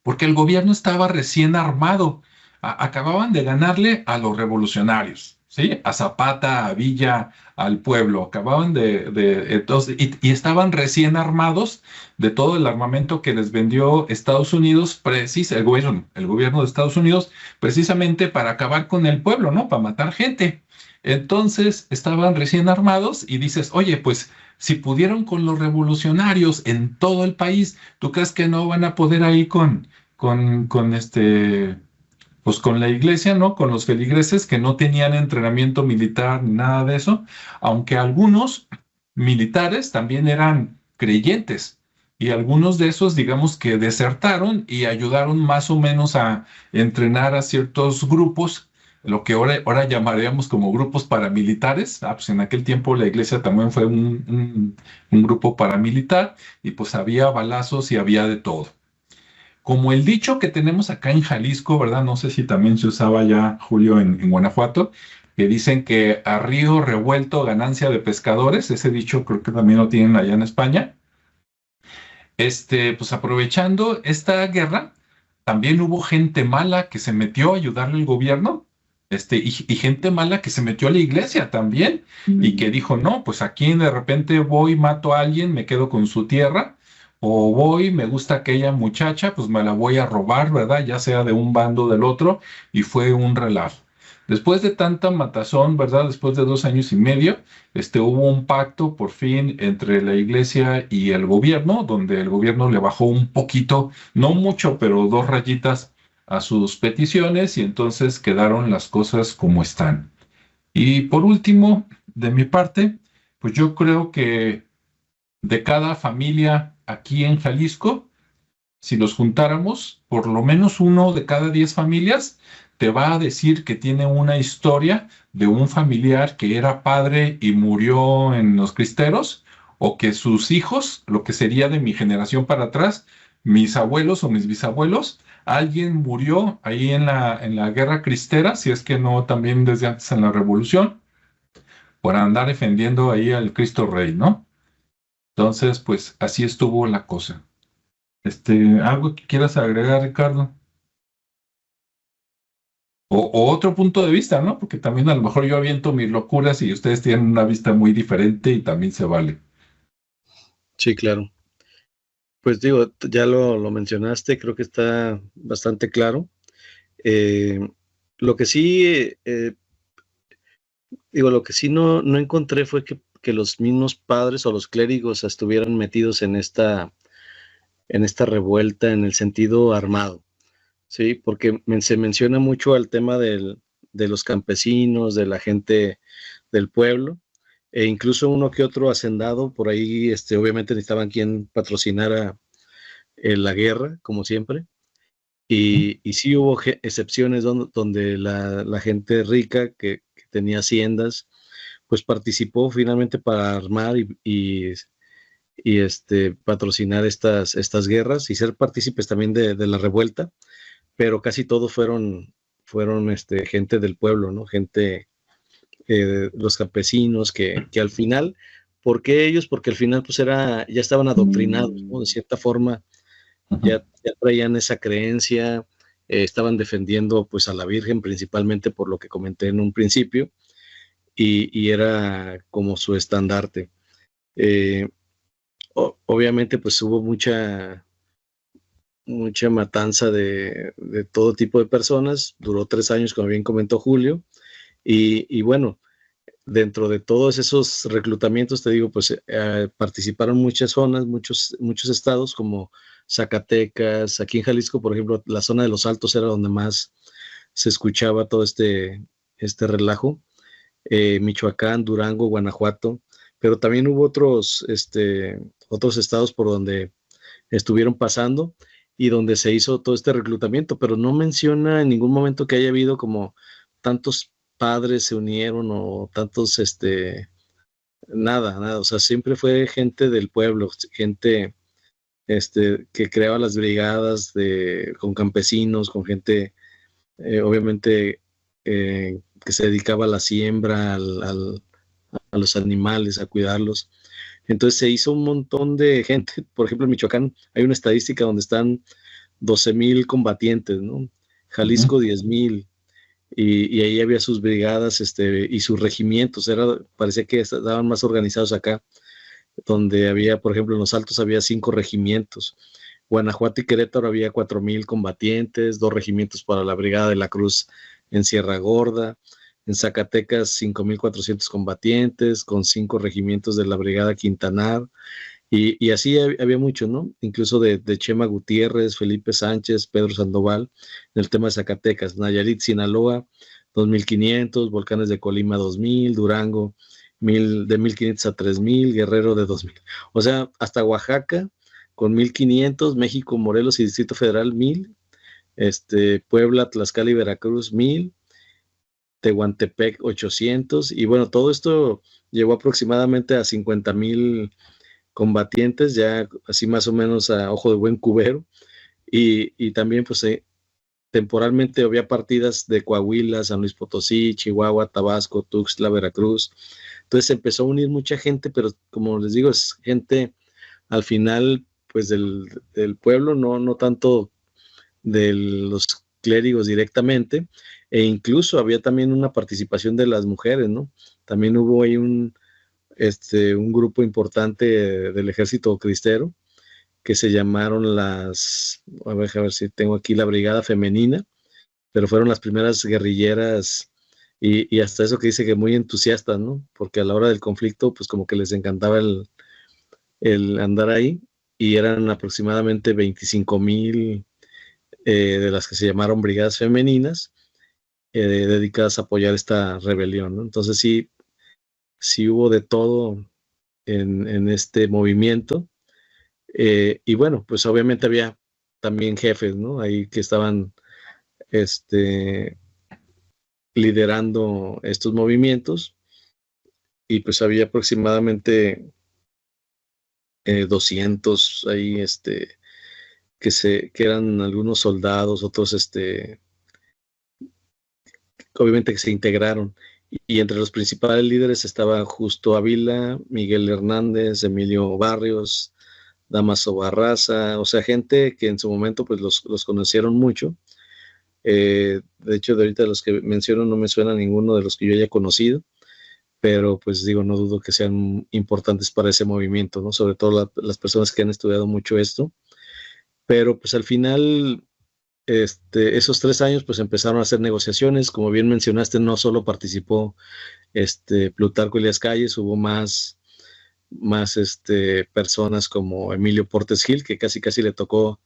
Porque el gobierno estaba recién armado. Acababan de ganarle a los revolucionarios, ¿sí? A Zapata, a Villa, al pueblo. Acababan entonces, y estaban recién armados de todo el armamento que les vendió Estados Unidos, el gobierno de Estados Unidos, precisamente para acabar con el pueblo, ¿no? Para matar gente. Entonces estaban recién armados y dices, oye, pues si pudieron con los revolucionarios en todo el país, ¿tú crees que no van a poder ahí con pues con la iglesia, ¿no? Con los feligreses que no tenían entrenamiento militar ni nada de eso, aunque algunos militares también eran creyentes y algunos de esos, digamos que desertaron y ayudaron más o menos a entrenar a ciertos grupos, lo que ahora llamaríamos como grupos paramilitares. Pues en aquel tiempo la iglesia también fue un grupo paramilitar y pues había balazos y había de todo. Como el dicho que tenemos acá en Jalisco, ¿verdad? No sé si también se usaba ya, Julio, en Guanajuato, que dicen que a río revuelto ganancia de pescadores. Ese dicho creo que también lo tienen allá en España. Pues aprovechando esta guerra, también hubo gente mala que se metió a ayudarle al gobierno, y gente mala que se metió a la iglesia también, y que dijo, no, pues aquí de repente voy, mato a alguien, me quedo con su tierra, o voy, me gusta aquella muchacha, pues me la voy a robar, ¿verdad? Ya sea de un bando o del otro, y fue un relajo. Después de tanta matazón, ¿verdad? Después de 2 años y medio, hubo un pacto por fin entre la iglesia y el gobierno, donde el gobierno le bajó un poquito, no mucho, pero 2 rayitas a sus peticiones y entonces quedaron las cosas como están. Y por último, de mi parte, pues yo creo que de cada familia aquí en Jalisco, si los juntáramos, por lo menos uno de cada 10 familias te va a decir que tiene una historia de un familiar que era padre y murió en los cristeros, o que sus hijos, lo que sería de mi generación para atrás, mis abuelos o mis bisabuelos, alguien murió ahí en la guerra cristera, si es que no también desde antes en la revolución, por andar defendiendo ahí al Cristo Rey, ¿no? Entonces, pues así estuvo la cosa. ¿Algo que quieras agregar, Ricardo? O otro punto de vista, ¿no? Porque también a lo mejor yo aviento mis locuras y ustedes tienen una vista muy diferente y también se vale. Sí, claro. Pues digo, ya lo mencionaste, creo que está bastante claro. Lo que sí, lo que sí no encontré fue que los mismos padres o los clérigos estuvieran metidos en esta revuelta en el sentido armado, ¿sí? Porque se menciona mucho el tema de los campesinos, de la gente del pueblo, e incluso uno que otro hacendado por ahí, obviamente necesitaban quien patrocinara la guerra, como siempre. Y sí hubo excepciones donde la gente rica que tenía haciendas, pues participó finalmente para armar y patrocinar estas guerras y ser partícipes también de la revuelta, pero casi todos fueron gente del pueblo, ¿no? Gente, los campesinos que al final, ¿por qué ellos? Porque al final pues ya estaban adoctrinados, ¿no? De cierta forma ya traían esa creencia, estaban defendiendo pues a la Virgen principalmente por lo que comenté en un principio, y era como su estandarte. Obviamente pues hubo mucha matanza de todo tipo de personas, duró 3 años, como bien comentó Julio, y bueno, dentro de todos esos reclutamientos, te digo, pues participaron muchas zonas, muchos estados como Zacatecas. Aquí en Jalisco, por ejemplo, la zona de los Altos era donde más se escuchaba todo este relajo. Michoacán, Durango, Guanajuato, pero también hubo otros estados por donde estuvieron pasando y donde se hizo todo este reclutamiento, pero no menciona en ningún momento que haya habido como tantos padres se unieron o tantos, nada, o sea, siempre fue gente del pueblo, gente, que creaba las brigadas con campesinos, con gente, obviamente, que se dedicaba a la siembra, a los animales, a cuidarlos. Entonces se hizo un montón de gente, por ejemplo, en Michoacán hay una estadística donde están 12,000 combatientes, ¿no? Jalisco 10,000, y ahí había sus brigadas y sus regimientos, parecía que estaban más organizados acá, donde había, por ejemplo, en los Altos había 5 regimientos, Guanajuato y Querétaro había 4,000 combatientes, 2 regimientos para la Brigada de la Cruz en Sierra Gorda, en Zacatecas 5,400 combatientes, con 5 regimientos de la Brigada Quintanar, y así había mucho, ¿no? Incluso de Chema Gutiérrez, Felipe Sánchez, Pedro Sandoval, en el tema de Zacatecas, Nayarit, Sinaloa, 2,500, Volcanes de Colima, 2,000, Durango, de 1,500 a 3,000, Guerrero de 2,000. O sea, hasta Oaxaca, con 1,500, México, Morelos y Distrito Federal, 1,000, Puebla, Tlaxcala y Veracruz, 1,000, Tehuantepec, 800, y bueno, todo esto llegó aproximadamente a 50,000 combatientes, ya así más o menos a ojo de buen cubero, y también pues temporalmente había partidas de Coahuila, San Luis Potosí, Chihuahua, Tabasco, Tuxtla, Veracruz. Entonces se empezó a unir mucha gente, pero como les digo, es gente al final pues del pueblo, no tanto de los clérigos directamente, e incluso había también una participación de las mujeres, ¿no? También hubo ahí un grupo importante del ejército cristero que se llamaron a ver si tengo aquí la Brigada Femenina, pero fueron las primeras guerrilleras y hasta eso que dice que muy entusiastas, ¿no? Porque a la hora del conflicto, pues como que les encantaba el andar ahí, y eran aproximadamente 25,000 de las que se llamaron brigadas femeninas, dedicadas a apoyar esta rebelión, ¿no? Entonces sí hubo de todo en este movimiento. Y bueno, pues obviamente había también jefes, ¿no? Ahí que estaban liderando estos movimientos, y pues había aproximadamente 200 ahí, que eran algunos soldados, otros, obviamente que se integraron. Y entre los principales líderes estaba Justo Ávila, Miguel Hernández, Emilio Barrios, Damaso Barraza, o sea, gente que en su momento pues los conocieron mucho. De hecho, de ahorita los que menciono no me suena ninguno de los que yo haya conocido, pero pues digo, no dudo que sean importantes para ese movimiento, ¿no? Sobre todo las personas que han estudiado mucho esto. Pero pues al final, esos 3 años pues empezaron a hacer negociaciones. Como bien mencionaste, no solo participó Plutarco Elías Calles, hubo más personas como Emilio Portes Gil, que casi le tocó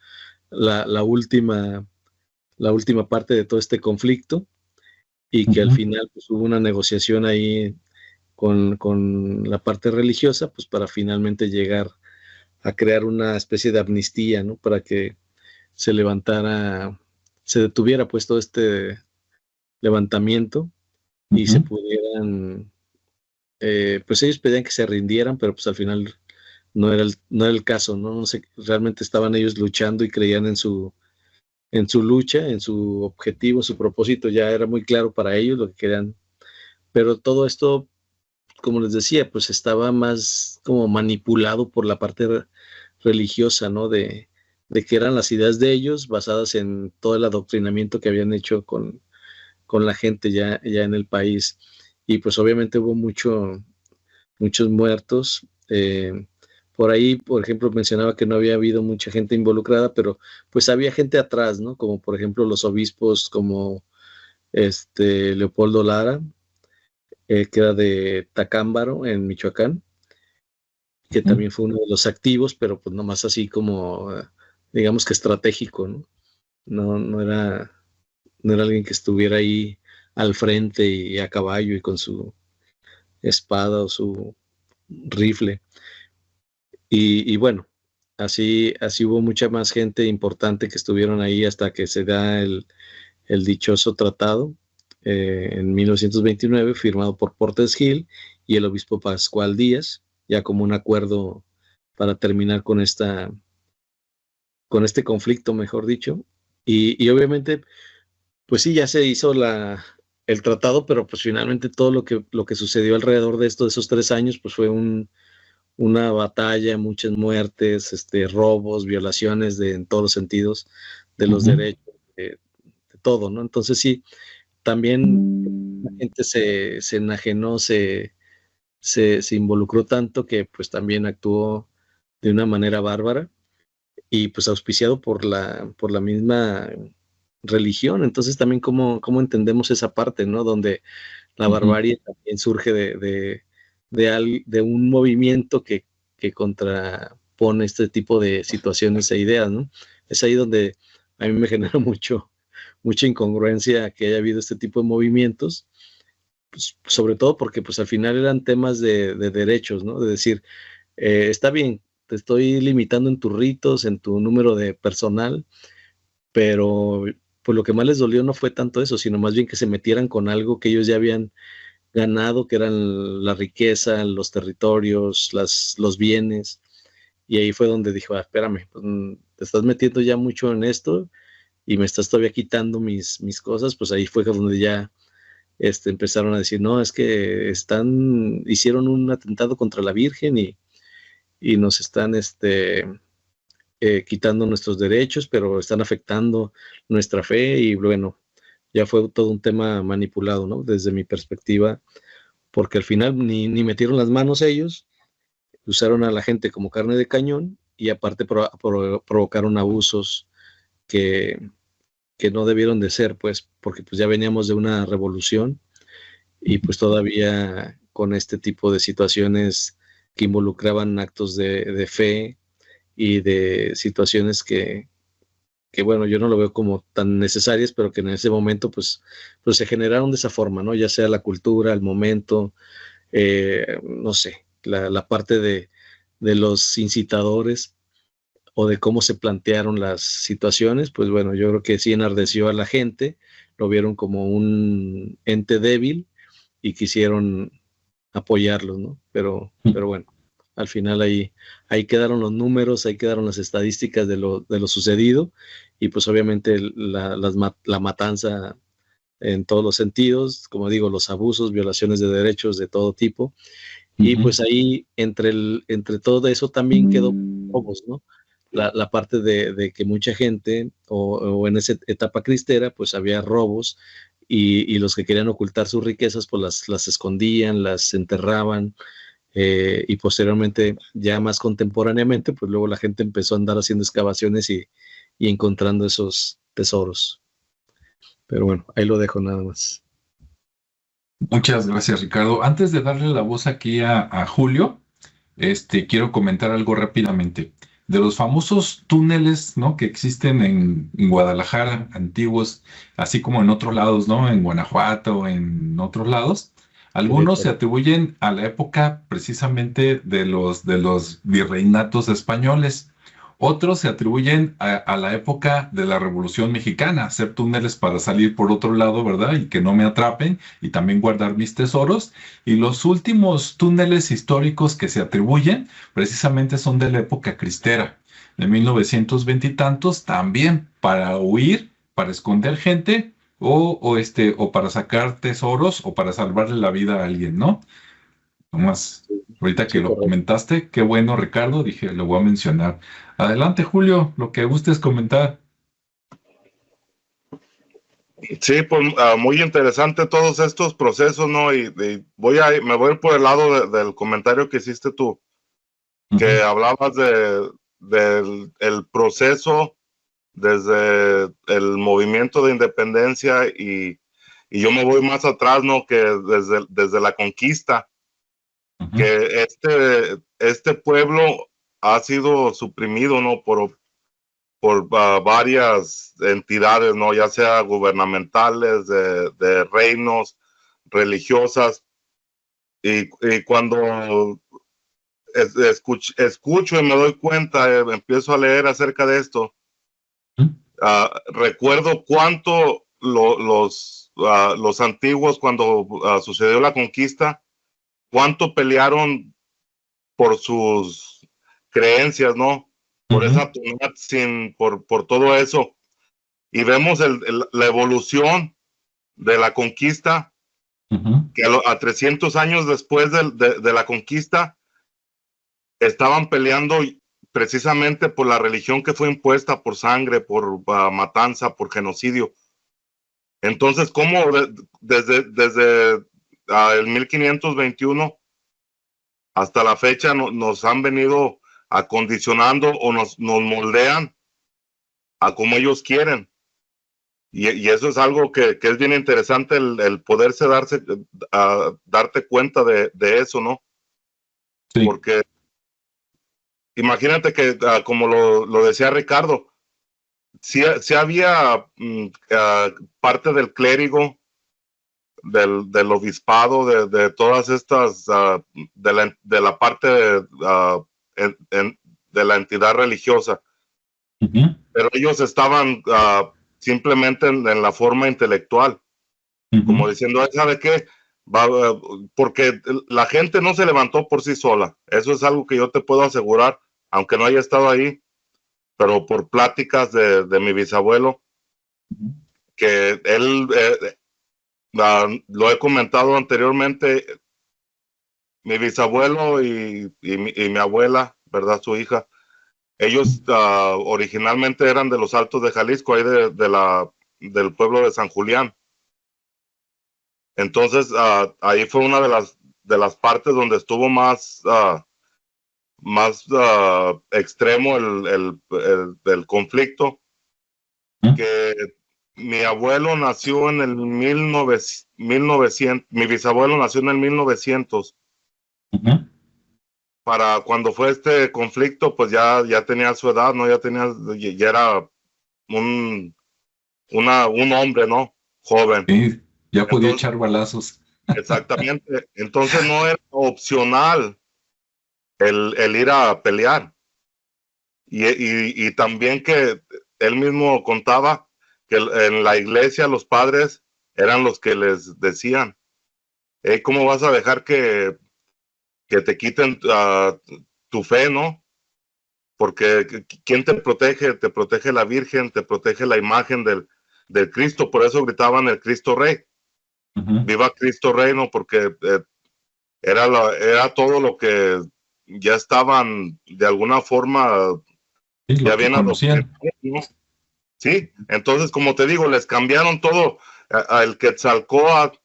la última parte de todo este conflicto, y que al final pues, hubo una negociación ahí con la parte religiosa, pues para finalmente llegar a crear una especie de amnistía, ¿no? Para que se detuviera pues todo este levantamiento, y se pudieran, pues ellos pedían que se rindieran, pero pues al final no era el caso, ¿no? No sé, realmente estaban ellos luchando y creían en su lucha, en su objetivo, su propósito, ya era muy claro para ellos lo que querían. Pero todo esto, como les decía, pues estaba más como manipulado por la parte religiosa, ¿no? De que eran las ideas de ellos basadas en todo el adoctrinamiento que habían hecho con la gente ya en el país. Y pues obviamente hubo muchos muertos. Por ahí, por ejemplo, mencionaba que no había habido mucha gente involucrada, pero pues había gente atrás, ¿no? Como por ejemplo los obispos como Leopoldo Lara, que era de Tacámbaro, en Michoacán, que también fue uno de los activos, pero pues nomás así como, digamos que estratégico, ¿no? No era alguien que estuviera ahí al frente y a caballo y con su espada o su rifle. Y bueno, así hubo mucha más gente importante que estuvieron ahí hasta que se da el dichoso tratado en 1929, firmado por Portes Gil y el obispo Pascual Díaz, ya como un acuerdo para terminar con este conflicto, mejor dicho. Y obviamente, pues sí, ya se hizo el tratado, pero pues finalmente todo lo que sucedió alrededor de esos 3 años, pues fue una batalla, muchas muertes, robos, violaciones en todos los sentidos de los derechos, de todo, ¿no? Entonces sí, también la gente se enajenó, se involucró tanto que pues también actuó de una manera bárbara, y pues auspiciado por la misma religión. Entonces también cómo entendemos esa parte, ¿no? Donde la barbarie también surge de un movimiento que contrapone este tipo de situaciones e ideas, ¿no? Es ahí donde a mí me genera mucha incongruencia que haya habido este tipo de movimientos, pues, sobre todo porque pues al final eran temas de derechos, ¿no? De decir, está bien, te estoy limitando en tus ritos, en tu número de personal, pero pues lo que más les dolió no fue tanto eso, sino más bien que se metieran con algo que ellos ya habían ganado, que eran la riqueza, los territorios, los bienes. Y ahí fue donde dijo, espérame, pues, te estás metiendo ya mucho en esto y me estás todavía quitando mis cosas. Pues ahí fue donde ya empezaron a decir, no, es que hicieron un atentado contra la Virgen y nos están quitando nuestros derechos, pero están afectando nuestra fe. Y bueno, ya fue todo un tema manipulado, ¿no? Desde mi perspectiva, porque al final ni metieron las manos ellos, usaron a la gente como carne de cañón, y aparte provocaron abusos que no debieron de ser, pues, porque pues ya veníamos de una revolución, y pues todavía con este tipo de situaciones que involucraban actos de fe y de situaciones que bueno, yo no lo veo como tan necesarias, pero que en ese momento pues se generaron de esa forma, ¿no? Ya sea la cultura, el momento, no sé, la parte de los incitadores o de cómo se plantearon las situaciones, pues bueno, yo creo que sí enardeció a la gente, lo vieron como un ente débil y quisieron apoyarlos, ¿no? Pero bueno, al final ahí quedaron los números, ahí quedaron las estadísticas de lo sucedido y pues obviamente la matanza en todos los sentidos, como digo, los abusos, violaciones de derechos de todo tipo. Y pues ahí entre todo eso también quedó robos, ¿no? La parte de que mucha gente, o en esa etapa cristera, pues había robos y los que querían ocultar sus riquezas, pues las escondían, las enterraban, y posteriormente, ya más contemporáneamente, pues luego la gente empezó a andar haciendo excavaciones y encontrando esos tesoros. Pero bueno, ahí lo dejo nada más. Muchas gracias, Ricardo. Antes de darle la voz aquí a Julio, quiero comentar algo rápidamente. De los famosos túneles, ¿no? Que existen en Guadalajara, antiguos, así como en otros lados, ¿no? En Guanajuato, en otros lados. Algunos se atribuyen a la época precisamente de los virreinatos españoles. Otros se atribuyen a la época de la Revolución Mexicana, hacer túneles para salir por otro lado, ¿verdad? Y que no me atrapen y también guardar mis tesoros. Y los últimos túneles históricos que se atribuyen precisamente son de la época cristera, de 1920 y tantos, también para huir, para esconder gente o para sacar tesoros o para salvarle la vida a alguien, ¿no? Nomás, ahorita que Sí, lo correcto. comentaste, qué bueno, Ricardo, dije, lo voy a mencionar. Adelante, Julio, lo que gustes comentar. Sí, pues muy interesante todos estos procesos, ¿no? Y me voy a ir por el lado del comentario que hiciste tú, que Ujú, hablabas del el proceso desde el movimiento de independencia y yo me voy más atrás, ¿no? Que desde la conquista, ujú, que este pueblo ha sido suprimido, ¿no? Por varias entidades, ¿no? Ya sea gubernamentales, de reinos, religiosas. Y cuando escucho y me doy cuenta, empiezo a leer acerca de esto, ujú, recuerdo cuánto los antiguos, cuando sucedió la conquista, cuánto pelearon por sus creencias, ¿no? Por ujú, esa por todo eso. Y vemos la evolución de la conquista, ujú, que a 300 años después de la conquista estaban peleando precisamente por la religión que fue impuesta por sangre, por matanza, por genocidio. Entonces, ¿cómo desde el 1521 hasta la fecha nos han venido acondicionando o nos moldean a como ellos quieren? Y eso es algo que es bien interesante, el poderse darte cuenta de eso, ¿no? sí, Porque imagínate que, como lo decía Ricardo, sí había parte del clérigo, del obispado, de todas estas, de la parte de la entidad religiosa, ujú, pero ellos estaban simplemente en la forma intelectual, como ujú, diciendo, ¿sabe qué? Porque la gente no se levantó por sí sola. Eso es algo que yo te puedo asegurar, aunque no haya estado ahí, pero por pláticas de mi bisabuelo, ujú, que él, lo he comentado anteriormente, mi bisabuelo y mi abuela, ¿verdad? Su hija, ellos originalmente eran de los Altos de Jalisco, ahí del pueblo de San Julián. Entonces, ahí fue una de las partes donde estuvo más extremo el conflicto, ujú, que mi abuelo nació en el 1900, mi bisabuelo nació en el 1900. Ujú. Para cuando fue este conflicto, pues ya tenía su edad, ¿no? Ya era un hombre, ¿no? Joven. Sí, ya podía Entonces, echar balazos. exactamente. Entonces no era opcional el ir a pelear. Y también que él mismo contaba que en la iglesia los padres eran los que les decían, hey, ¿cómo vas a dejar que te quiten tu fe, ¿no? Porque ¿quién te protege? Te protege la Virgen, te protege la imagen del Cristo, por eso gritaban el Cristo Rey. Ujú. Viva Cristo Rey, ¿no? Porque era todo lo que ya estaban de alguna forma Sí, ya lo que bien adoctrinados, conocían. ¿no? Sí, entonces como te digo, les cambiaron todo, el Quetzalcóatl,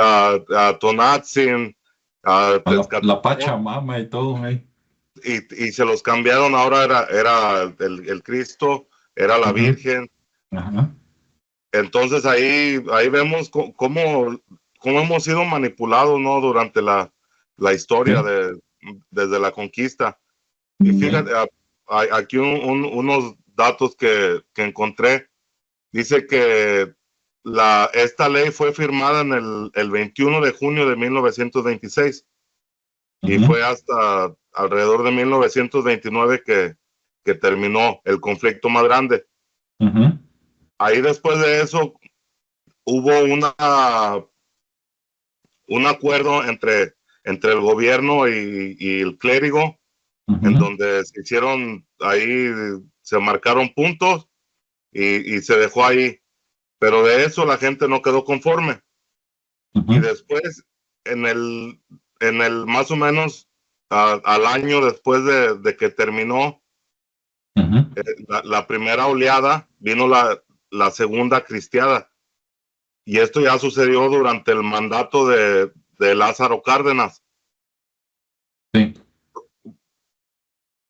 a Tonatzin, a A la Tezcatlipoca, Pachamama y todo, güey. y se los cambiaron, ahora era el Cristo, era la Ujú. Virgen. Ajá. Entonces ahí vemos cómo hemos sido manipulados, ¿no? Durante la historia Sí, desde la conquista. Y sí. fíjate, hay aquí unos datos que encontré. Dice que esta ley fue firmada en el 21 de junio de 1926 y Ujú. fue hasta alrededor de 1929 que terminó el conflicto más grande. Ujú. Ahí después de eso hubo un acuerdo entre el gobierno y el clérigo, en Ujú. donde se hicieron, ahí se marcaron puntos y se dejó ahí. Pero de eso la gente no quedó conforme. Y Ujú. después, en el más o menos al año después de que terminó Ujú. la primera oleada, vino la segunda cristiada. Y esto ya sucedió durante el mandato de Lázaro Cárdenas. Sí.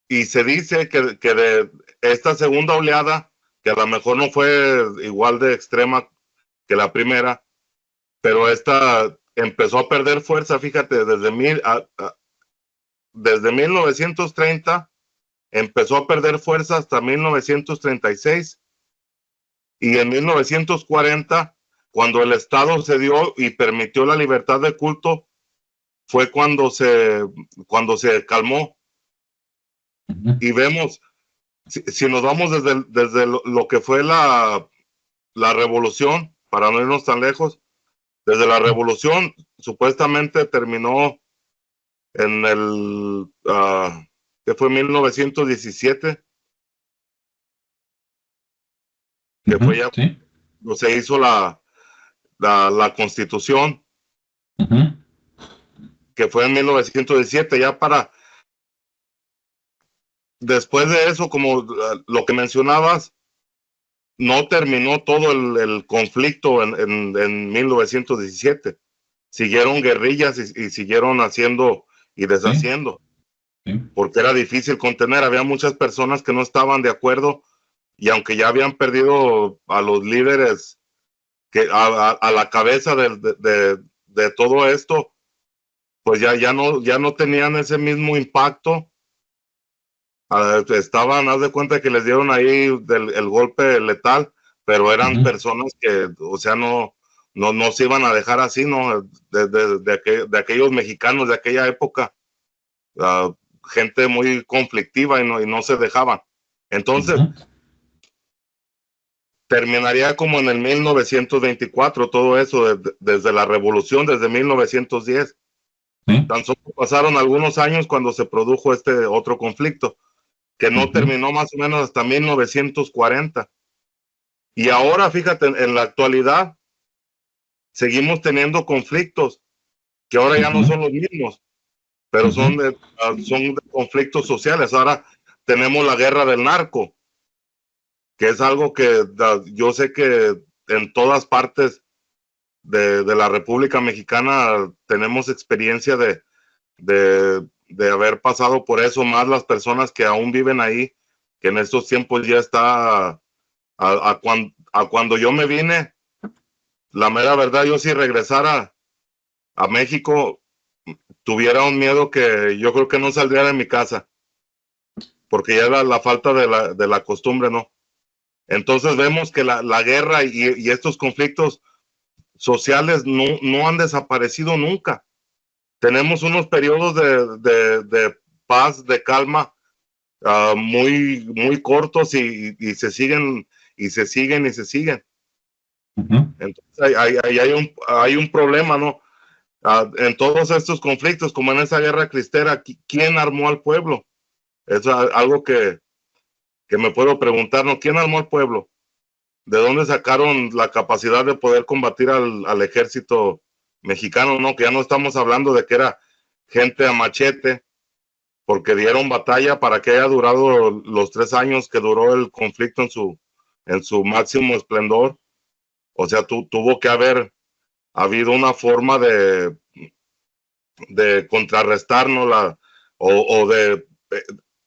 Y se dice que de esta segunda oleada, que a lo mejor no fue igual de extrema que la primera, pero esta empezó a perder fuerza, fíjate, desde 1930 empezó a perder fuerza hasta 1936 y en 1940, cuando el Estado se dio y permitió la libertad de culto, fue cuando se calmó. Ujú. Y vemos, si nos vamos desde lo que fue la revolución, para no irnos tan lejos, desde la revolución supuestamente terminó en que fue 1917, que fue Ujú. ya Sí. cuando se hizo la constitución, Ujú. que fue en 1917, ya después de eso, como lo que mencionabas, no terminó todo el conflicto en 1917. Siguieron guerrillas y siguieron haciendo y Sí. deshaciendo, Sí. porque era difícil contener. Había muchas personas que no estaban de acuerdo y aunque ya habían perdido a los líderes a la cabeza de todo esto, pues ya no tenían ese mismo impacto. Haz de cuenta que les dieron ahí el golpe letal, pero eran Ujú. personas que, o sea, no se iban a dejar así, ¿no? De aquellos mexicanos de aquella época, uh, gente muy conflictiva y no se dejaban. Entonces, Ujú. terminaría como en el 1924, todo eso, desde la revolución, desde 1910. Sí. Tan solo pasaron algunos años cuando se produjo este otro conflicto, que no Ujú. terminó más o menos hasta 1940. Y ahora, fíjate, en la actualidad, seguimos teniendo conflictos que ahora ya no Ujú. son los mismos, pero Ujú. son de conflictos sociales. Ahora tenemos la guerra del narco, que es algo que yo sé que en todas partes de la República Mexicana tenemos experiencia de haber pasado por eso, más las personas que aún viven ahí, que en estos tiempos ya está a cuando yo me vine, la mera verdad, yo si regresara a México, tuviera un miedo que yo creo que no saldría de mi casa, porque ya era la falta de la costumbre, ¿no? Entonces vemos que la guerra y estos conflictos sociales no han desaparecido nunca. Tenemos unos periodos de paz, de calma, muy cortos y se siguen, y se siguen, y se siguen. Ujú. Entonces hay un problema, ¿no? En todos estos conflictos, como en esa guerra cristera, ¿quién armó al pueblo? Es algo que me puedo preguntar, ¿no? ¿Quién armó al pueblo? ¿De dónde sacaron la capacidad de poder combatir al ejército mexicano, ¿no? Que ya no estamos hablando de que era gente a machete, porque dieron batalla para que haya durado los 3 años que duró el conflicto en su máximo esplendor. O sea, tuvo que haber habido una forma de contrarrestarnos o de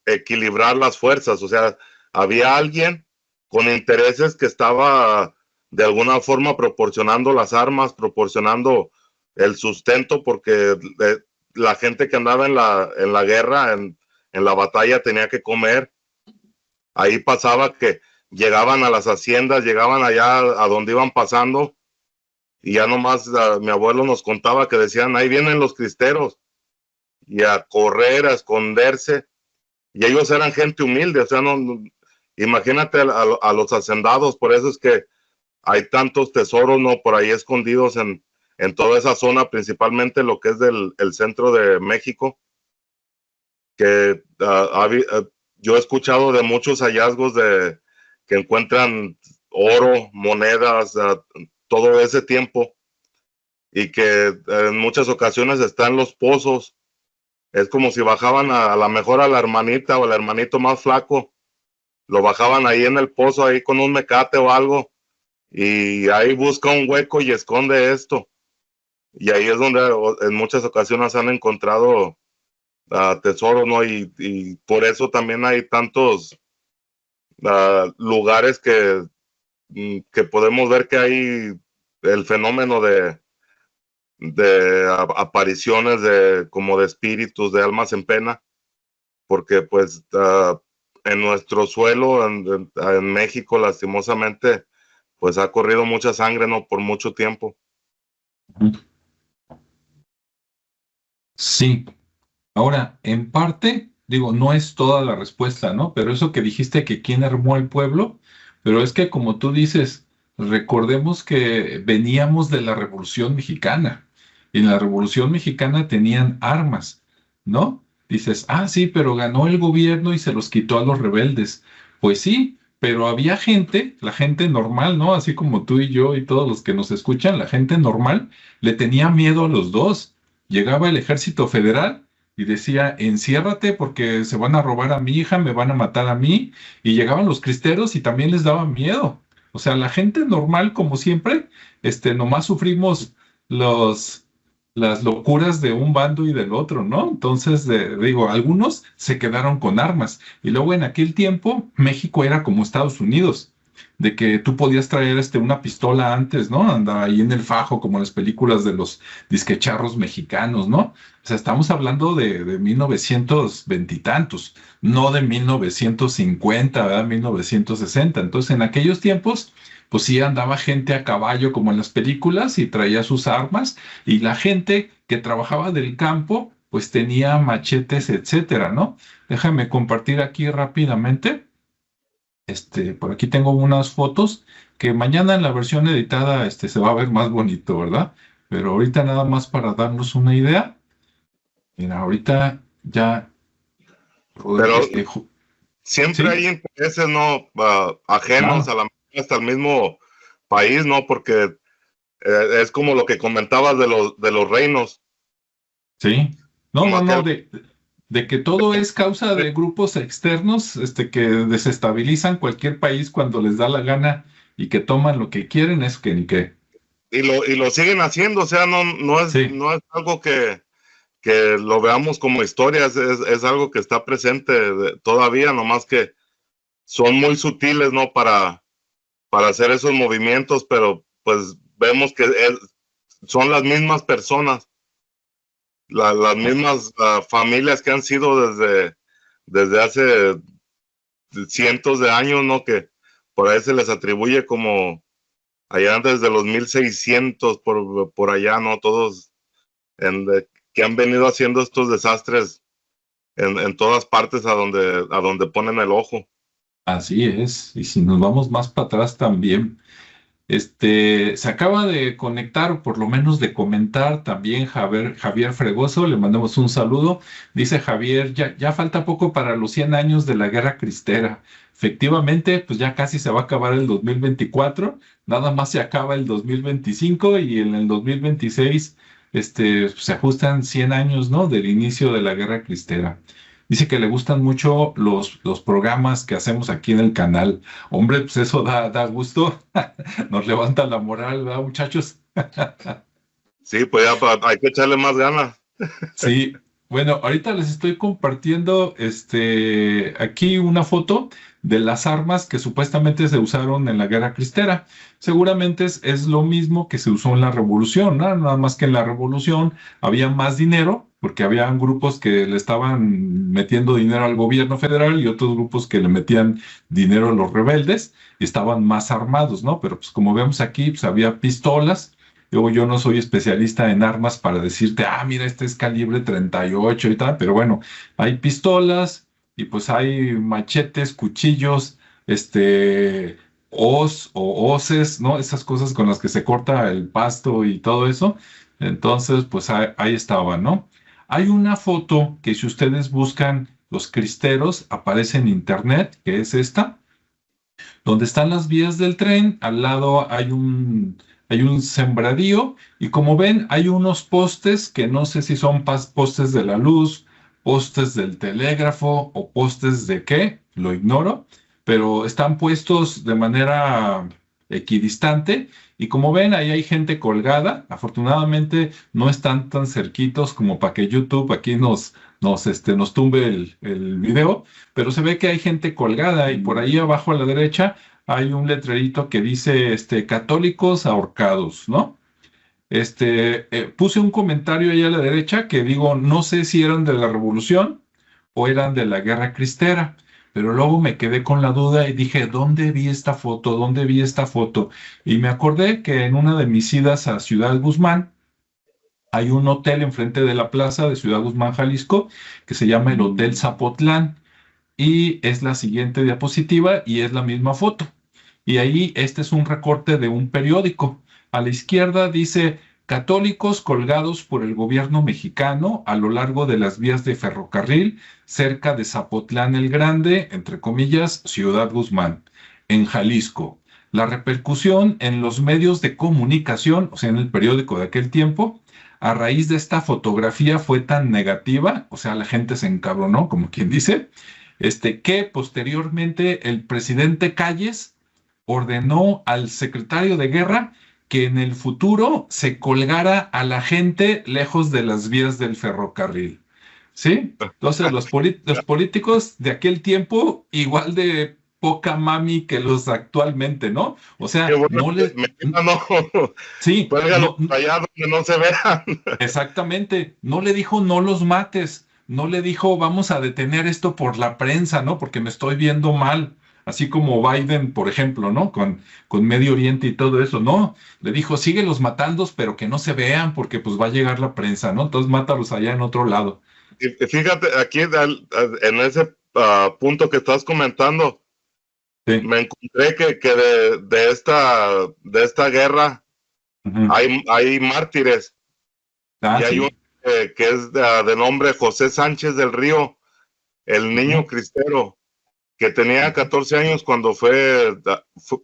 equilibrar las fuerzas. O sea, había alguien con intereses que estaba de alguna forma proporcionando las armas, proporcionando el sustento, porque la gente que andaba en la guerra, en la batalla, tenía que comer. Ahí pasaba que llegaban a las haciendas, llegaban allá a donde iban pasando, y ya nomás mi abuelo nos contaba que decían, ahí vienen los cristeros, y a correr, a esconderse, y ellos eran gente humilde. O sea, imagínate a los hacendados. Por eso es que hay tantos tesoros, ¿no? Por ahí escondidos en toda esa zona, principalmente lo que es el centro de México, que yo he escuchado de muchos hallazgos que encuentran oro, monedas, todo ese tiempo, y que en muchas ocasiones están los pozos. Es como si bajaban a la mejor a la hermanita o al hermanito más flaco, lo bajaban ahí en el pozo, ahí con un mecate o algo, y ahí busca un hueco y esconde esto. Y ahí es donde en muchas ocasiones han encontrado tesoros, ¿no? Y por eso también hay tantos lugares que podemos ver que hay el fenómeno de apariciones como de espíritus, de almas en pena, porque pues en nuestro suelo, en México, lastimosamente, pues ha corrido mucha sangre, ¿no? Por mucho tiempo. Sí. Ahora, en parte, digo, no es toda la respuesta, ¿no? Pero eso que dijiste que quién armó el pueblo, pero es que como tú dices, recordemos que veníamos de la Revolución Mexicana y en la Revolución Mexicana tenían armas, ¿no? Dices, ah, sí, pero ganó el gobierno y se los quitó a los rebeldes. Pues sí, pero había gente, la gente normal, ¿no? Así como tú y yo y todos los que nos escuchan, la gente normal le tenía miedo a los dos. Llegaba el ejército federal y decía, enciérrate porque se van a robar a mi hija, me van a matar a mí, y llegaban los cristeros y también les daba miedo. O sea, la gente normal, como siempre, nomás sufrimos los, las locuras de un bando y del otro, ¿no? Entonces, digo, algunos se quedaron con armas. Y luego en aquel tiempo, México era como Estados Unidos, de que tú podías traer una pistola antes, ¿no? Andaba ahí en el fajo, como en las películas de los disquecharros mexicanos, ¿no? O sea, estamos hablando de 1920 y tantos, no de 1950, ¿verdad? 1960. Entonces, en aquellos tiempos, pues sí andaba gente a caballo como en las películas y traía sus armas, y la gente que trabajaba del campo, pues tenía machetes, etcétera, ¿no? Déjame compartir aquí rápidamente. Por aquí tengo unas fotos que mañana en la versión editada, se va a ver más bonito, ¿verdad? Pero ahorita nada más para darnos una idea. Mira, ahorita ya, Pero siempre sí, hay intereses, ¿no? Ajenos claro, hasta el mismo país, ¿no? Porque es como lo que comentabas de los reinos, sí. No, como no, no, aquel. de que todo es causa de grupos externos, que desestabilizan cualquier país cuando les da la gana y que toman lo que quieren, es que ni qué. Y lo siguen haciendo. O sea, Sí, no es algo que lo veamos como historia, es algo que está presente todavía, nomás que son muy sutiles, ¿no? para hacer esos movimientos, pero pues vemos que son las mismas personas, las mismas familias que han sido desde hace cientos de años, ¿no? Que por ahí se les atribuye como allá desde los 1600 por allá, ¿no? Todos que han venido haciendo estos desastres en todas partes a donde ponen el ojo. Así es, y si nos vamos más para atrás también, se acaba de conectar, o por lo menos de comentar también Javier Fregoso, le mandamos un saludo. Dice Javier, ya falta poco para los 100 años de la Guerra Cristera. Efectivamente, pues ya casi se va a acabar el 2024, nada más se acaba el 2025 y en el 2026 se ajustan 100 años, ¿no? Del inicio de la Guerra Cristera. Dice que le gustan mucho los programas que hacemos aquí en el canal. Hombre, pues eso da gusto. Nos levanta la moral, ¿verdad, muchachos? Sí, pues ya hay que echarle más ganas. Sí, bueno, ahorita les estoy compartiendo aquí una foto de las armas que supuestamente se usaron en la Guerra Cristera. Seguramente es lo mismo que se usó en la Revolución, ¿no? Nada más que en la Revolución había más dinero, porque habían grupos que le estaban metiendo dinero al gobierno federal y otros grupos que le metían dinero a los rebeldes y estaban más armados, ¿no? Pero pues como vemos aquí, pues había pistolas. Luego yo no soy especialista en armas para decirte, mira, este es calibre 38 y tal, pero bueno, hay pistolas y pues hay machetes, cuchillos, hoces, ¿no? Esas cosas con las que se corta el pasto y todo eso. Entonces, pues ahí estaba, ¿no? Hay una foto que si ustedes buscan los cristeros, aparece en internet, que es esta, donde están las vías del tren, al lado hay un sembradío y como ven hay unos postes que no sé si son postes de la luz, postes del telégrafo o postes de qué, lo ignoro, pero están puestos de manera equidistante y como ven ahí hay gente colgada. Afortunadamente no están tan cerquitos como para que YouTube aquí nos tumbe el video, pero se ve que hay gente colgada y por ahí abajo a la derecha hay un letrerito que dice católicos ahorcados, ¿no? Puse un comentario ahí a la derecha que digo, no sé si eran de la Revolución o eran de la Guerra Cristera, pero luego me quedé con la duda y dije, ¿dónde vi esta foto? ¿Dónde vi esta foto? Y me acordé que en una de mis idas a Ciudad Guzmán, hay un hotel enfrente de la plaza de Ciudad Guzmán, Jalisco, que se llama el Hotel Zapotlán. Y es la siguiente diapositiva y es la misma foto. Y ahí este es un recorte de un periódico. A la izquierda dice católicos colgados por el gobierno mexicano a lo largo de las vías de ferrocarril cerca de Zapotlán el Grande, entre comillas, Ciudad Guzmán, en Jalisco. La repercusión en los medios de comunicación, o sea, en el periódico de aquel tiempo, a raíz de esta fotografía fue tan negativa, o sea, la gente se encabronó, como quien dice, que posteriormente el presidente Calles ordenó al secretario de Guerra que en el futuro se colgara a la gente lejos de las vías del ferrocarril. ¿Sí? Entonces los políticos de aquel tiempo, igual de poca mami que los actualmente, ¿no? O sea, Qué bueno, no les... Sí, Cuélgalo allá donde no se vean. exactamente, no le dijo no los mates, no le dijo vamos a detener esto por la prensa, ¿no? Porque me estoy viendo mal, así como Biden, por ejemplo, ¿no? Con Medio Oriente y todo eso, no, le dijo síguelos matando, pero que no se vean porque pues va a llegar la prensa, ¿no? Entonces mátalos allá en otro lado. Y fíjate, aquí en ese punto que estás comentando, Sí. me encontré que de esta guerra hay mártires. Y hay Sí. uno que es de nombre José Sánchez del Río, el niño cristero, que tenía 14 años cuando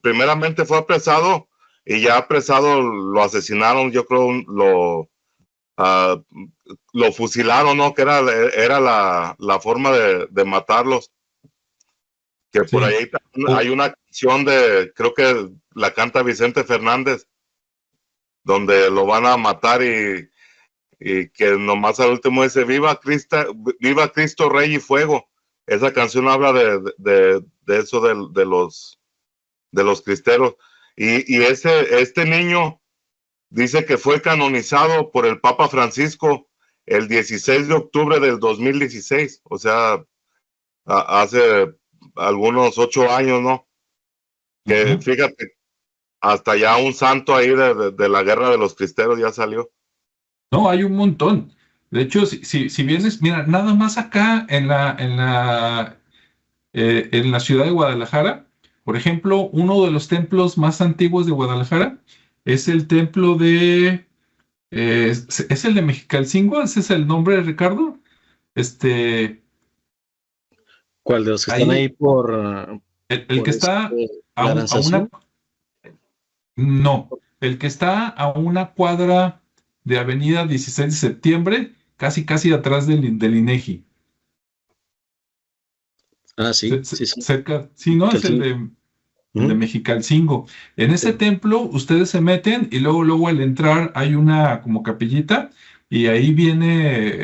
primeramente fue apresado y ya apresado lo asesinaron, yo creo lo fusilaron, ¿no? Que era la forma de matarlos. Que por ahí hay una canción creo que la canta Vicente Fernández, donde lo van a matar y que nomás al último dice viva Cristo Rey y Fuego. Esa canción habla de eso de los de los cristeros. Y este niño dice que fue canonizado por el Papa Francisco el 16 de octubre del 2016, o sea, hace algunos 8 años, ¿no? Que fíjate, hasta ya un santo ahí de la guerra de los cristeros ya salió. No, hay un montón. De hecho, si vienes, mira, nada más acá en la ciudad de Guadalajara, por ejemplo, uno de los templos más antiguos de Guadalajara es el templo es el de Mexicalcingo, ese es el nombre, Ricardo. ¿Cuál de los que están ahí por el que está no, el que está a una cuadra de Avenida 16 de Septiembre, casi atrás del INEGI. Ah, sí, sí. Cerca, sí, ¿no? Es el de Mexicalcingo. En ese templo ustedes se meten y luego al entrar hay una como capillita y ahí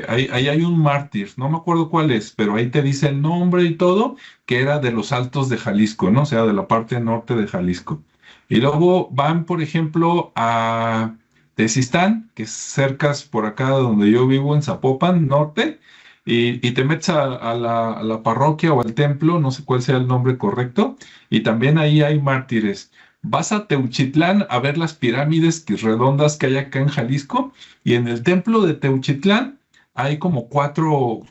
ahí hay un mártir, no me acuerdo cuál es, pero ahí te dice el nombre y todo, que era de los Altos de Jalisco, ¿no? O sea, de la parte norte de Jalisco. Y luego van, por ejemplo, a Tezistán, que es cerca por acá donde yo vivo, en Zapopan, norte, y te metes a la parroquia o al templo, no sé cuál sea el nombre correcto, y también ahí hay mártires. Vas a Teuchitlán a ver las pirámides redondas que hay acá en Jalisco, y en el templo de Teuchitlán hay como cuatro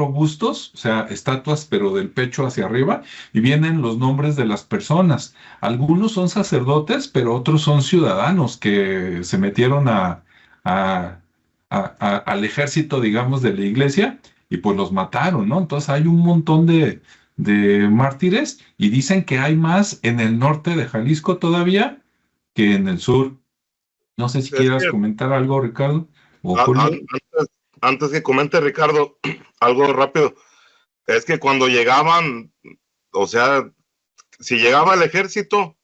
bustos, o sea, estatuas, pero del pecho hacia arriba, y vienen los nombres de las personas. Algunos son sacerdotes, pero otros son ciudadanos que se metieron al ejército, digamos, de la iglesia y pues los mataron, ¿no? Entonces hay un montón de mártires y dicen que hay más en el norte de Jalisco todavía que en el sur. No sé si quieras comentar algo, Ricardo o Julio. Antes que comente, Ricardo, algo rápido. Es que cuando llegaban, o sea, si llegaba el ejército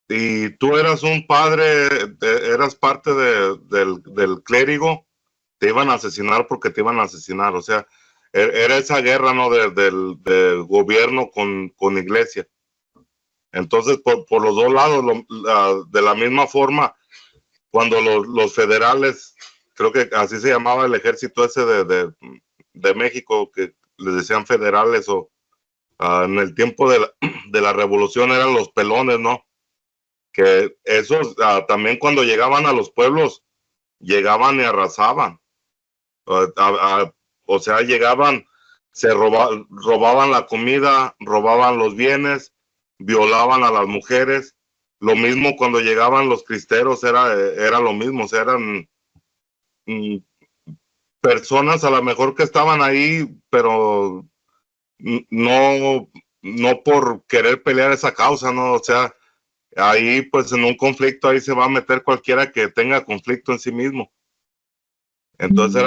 y tú eras un padre, eras parte del clérigo, te iban a asesinar porque te iban a asesinar. O sea, era esa guerra, ¿no? Del gobierno con iglesia. Entonces, por los dos lados, de la misma forma, cuando los federales, creo que así se llamaba el ejército ese de México, que les decían federales, o en el tiempo de la revolución eran los pelones, ¿no? Que esos también cuando llegaban a los pueblos, llegaban y arrasaban. O sea, llegaban, robaban la comida, robaban los bienes, violaban a las mujeres. Lo mismo cuando llegaban los cristeros, era lo mismo, o sea, eran personas a lo mejor que estaban ahí, pero no por querer pelear esa causa, ¿no? O sea, ahí pues en un conflicto ahí se va a meter cualquiera que tenga conflicto en sí mismo. Entonces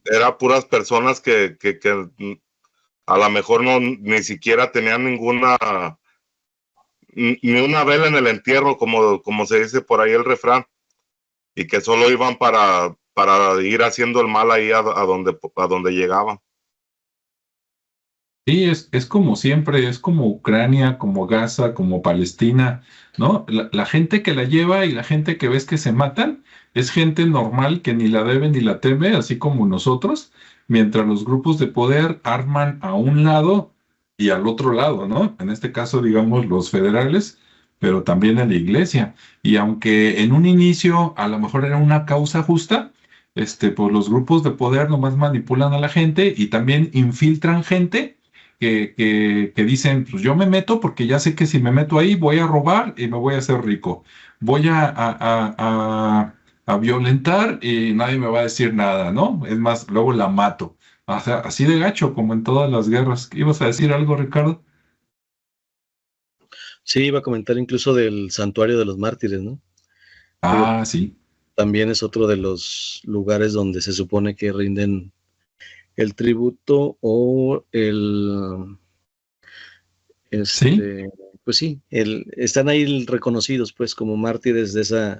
era puras personas que a lo mejor ni siquiera tenían ni una vela en el entierro, como se dice por ahí el refrán, y que solo iban para ir haciendo el mal ahí a donde llegaban. Sí, es como siempre, es como Ucrania, como Gaza, como Palestina, ¿no? La gente que la lleva y la gente que ves que se matan es gente normal que ni la debe ni la teme, así como nosotros, mientras los grupos de poder arman a un lado y al otro lado, ¿no? En este caso, digamos, los federales, pero también en la iglesia. Y aunque en un inicio a lo mejor era una causa justa, pues los grupos de poder nomás manipulan a la gente y también infiltran gente que dicen, pues yo me meto porque ya sé que si me meto ahí voy a robar y me voy a hacer rico. Voy a violentar y nadie me va a decir nada, ¿no? Es más, luego la mato. O sea, así de gacho como en todas las guerras. ¿Ibas a decir algo, Ricardo? Sí, iba a comentar incluso del Santuario de los Mártires, ¿no? Ah, sí. También es otro de los lugares donde se supone que rinden el tributo o ¿Sí? pues sí, están ahí reconocidos pues como mártires de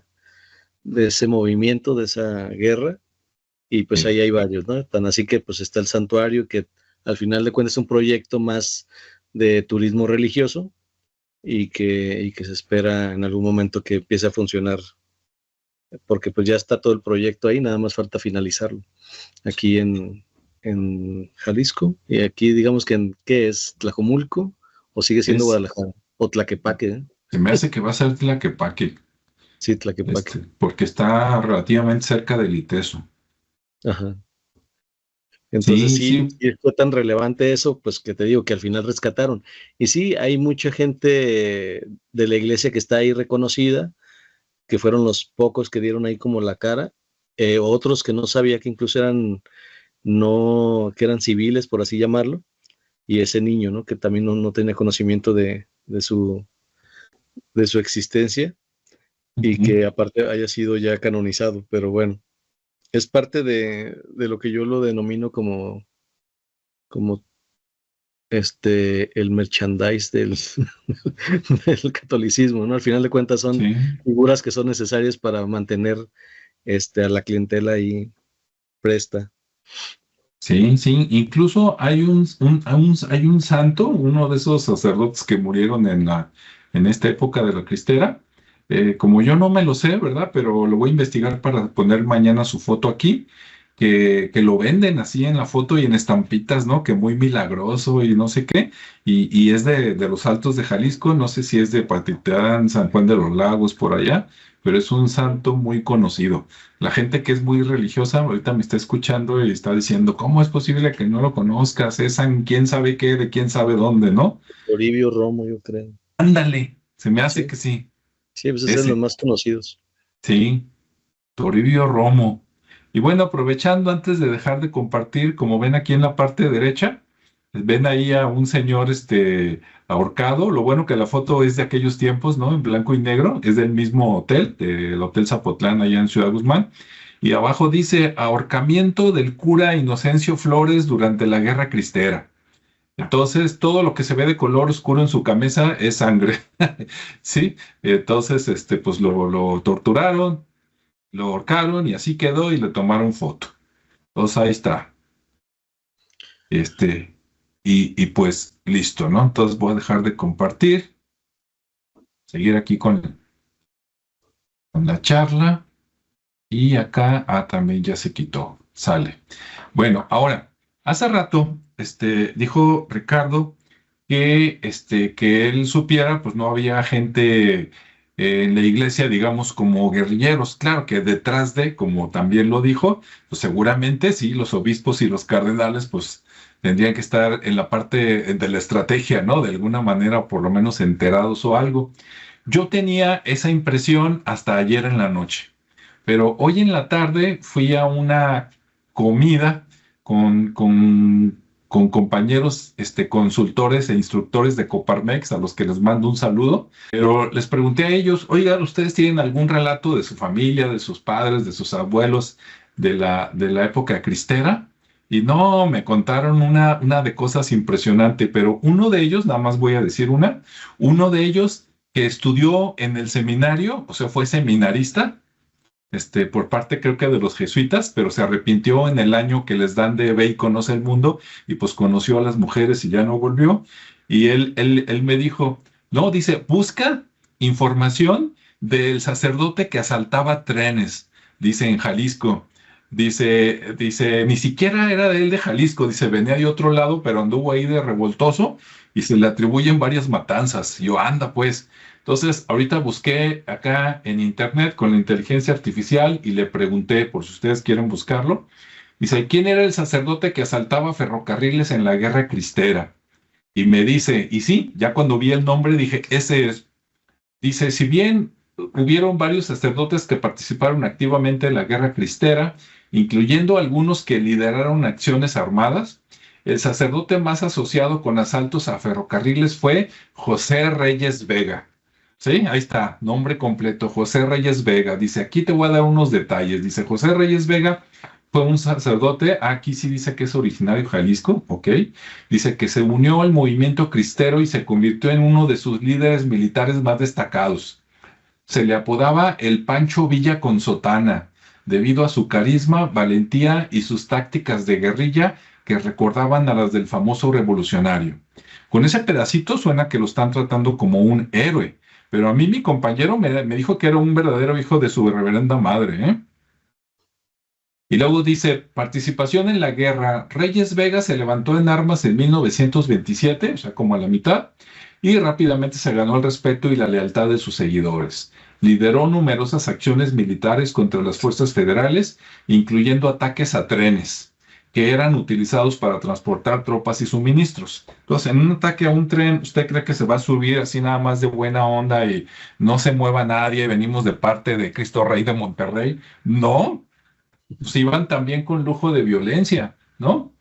ese movimiento, de esa guerra, y pues ahí hay varios, ¿no? Tan así que pues está el santuario, que al final de cuentas es un proyecto más de turismo religioso, y que se espera en algún momento que empiece a funcionar, porque pues ya está todo el proyecto ahí, nada más falta finalizarlo aquí en Jalisco, y aquí digamos que ¿qué es? ¿Tlajomulco o sigue siendo Es, Guadalajara? O Tlaquepaque, ¿eh? Se me hace que va a ser Tlaquepaque, Sí, Tlaquepaque. porque está relativamente cerca del ITESO. Ajá. Entonces Sí, sí, sí, y fue tan relevante eso, pues que te digo que al final rescataron. Y sí, hay mucha gente de la iglesia que está ahí reconocida, que fueron los pocos que dieron ahí como la cara, otros que no sabía que incluso no, que eran civiles, por así llamarlo, y ese niño, ¿no? Que también no tenía conocimiento de su existencia y ujú, que aparte haya sido ya canonizado, pero bueno, es parte de lo que yo lo denomino como el merchandise del catolicismo, ¿no? Al final de cuentas son sí, figuras que son necesarias para mantener a la clientela ahí presta. sí, sí. Incluso hay un santo, uno de esos sacerdotes que murieron en esta época de la cristera. Como yo no me lo sé, ¿verdad? Pero lo voy a investigar para poner mañana su foto aquí, que lo venden así en la foto y en estampitas, ¿no? Que muy milagroso y no sé qué. Y es de los Altos de Jalisco, no sé si es de Patitlán, San Juan de los Lagos, por allá, pero es un santo muy conocido. La gente que es muy religiosa ahorita me está escuchando y está diciendo, ¿cómo es posible que no lo conozcas? Es San quién sabe qué, de quién sabe dónde, ¿no? Toribio Romo, yo creo. Ándale, se me hace Sí, que sí, sí, pues es de los ese, más conocidos. sí, Toribio Romo. Y bueno, aprovechando antes de dejar de compartir, como ven aquí en la parte derecha, ven ahí a un señor ahorcado. Lo bueno que la foto es de aquellos tiempos, ¿no? En blanco y negro, es del mismo hotel, del Hotel Zapotlán, allá en Ciudad Guzmán. Y abajo dice ahorcamiento del cura Inocencio Flores durante la Guerra Cristera. Entonces, todo lo que se ve de color oscuro en su camisa es sangre. ¿Sí? Entonces, pues lo torturaron, lo ahorcaron y así quedó y le tomaron foto. Entonces ahí está. Este, y pues listo, ¿no? Entonces voy a dejar de compartir, seguir aquí con la charla y acá, también ya se quitó, sale. Bueno, ahora, hace rato, dijo Ricardo que él supiera, pues no había gente en la iglesia, digamos, como guerrilleros. Claro que detrás de, como también lo dijo, pues seguramente sí, los obispos y los cardenales, pues tendrían que estar en la parte de la estrategia, ¿no? De alguna manera, por lo menos enterados o algo. Yo tenía esa impresión hasta ayer en la noche, pero hoy en la tarde fui a una comida con, con, con compañeros consultores e instructores de Coparmex, a los que les mando un saludo, pero les pregunté a ellos, oigan, ¿ustedes tienen algún relato de su familia, de sus padres, de sus abuelos, de la época cristera? Y no, me contaron una de cosas impresionantes, pero uno de ellos, nada más voy a decir uno de ellos que estudió en el seminario, o sea, fue seminarista, por parte creo que de los jesuitas, pero se arrepintió en el año que les dan de ve y conoce el mundo, y pues conoció a las mujeres y ya no volvió. Y él me dijo, no, dice, busca información del sacerdote que asaltaba trenes, dice en Jalisco. Dice, ni siquiera era de él de Jalisco, dice, venía de otro lado, pero anduvo ahí de revoltoso y se le atribuyen varias matanzas. Y yo, anda pues. Entonces, ahorita busqué acá en internet con la inteligencia artificial y le pregunté, por si ustedes quieren buscarlo, dice, ¿quién era el sacerdote que asaltaba ferrocarriles en la Guerra Cristera? Y me dice, y sí, ya cuando vi el nombre dije, ese es. Dice, si bien hubieron varios sacerdotes que participaron activamente en la Guerra Cristera, incluyendo algunos que lideraron acciones armadas, el sacerdote más asociado con asaltos a ferrocarriles fue José Reyes Vega. Sí, ahí está, nombre completo, José Reyes Vega. Dice, aquí te voy a dar unos detalles. Dice, José Reyes Vega fue un sacerdote, aquí sí dice que es originario de Jalisco, ¿ok? Dice que se unió al movimiento cristero y se convirtió en uno de sus líderes militares más destacados. Se le apodaba el Pancho Villa con sotana, debido a su carisma, valentía y sus tácticas de guerrilla que recordaban a las del famoso revolucionario. Con ese pedacito suena que lo están tratando como un héroe, pero a mí mi compañero me dijo que era un verdadero hijo de su reverenda madre, ¿eh? Y luego dice, participación en la guerra. Reyes Vega se levantó en armas en 1927, o sea, como a la mitad, y rápidamente se ganó el respeto y la lealtad de sus seguidores. Lideró numerosas acciones militares contra las fuerzas federales, incluyendo ataques a trenes, que eran utilizados para transportar tropas y suministros. Entonces, en un ataque a un tren, ¿usted cree que se va a subir así nada más de buena onda y no se mueva nadie, venimos de parte de Cristo Rey de Monterrey? No, pues iban también con lujo de violencia, ¿no?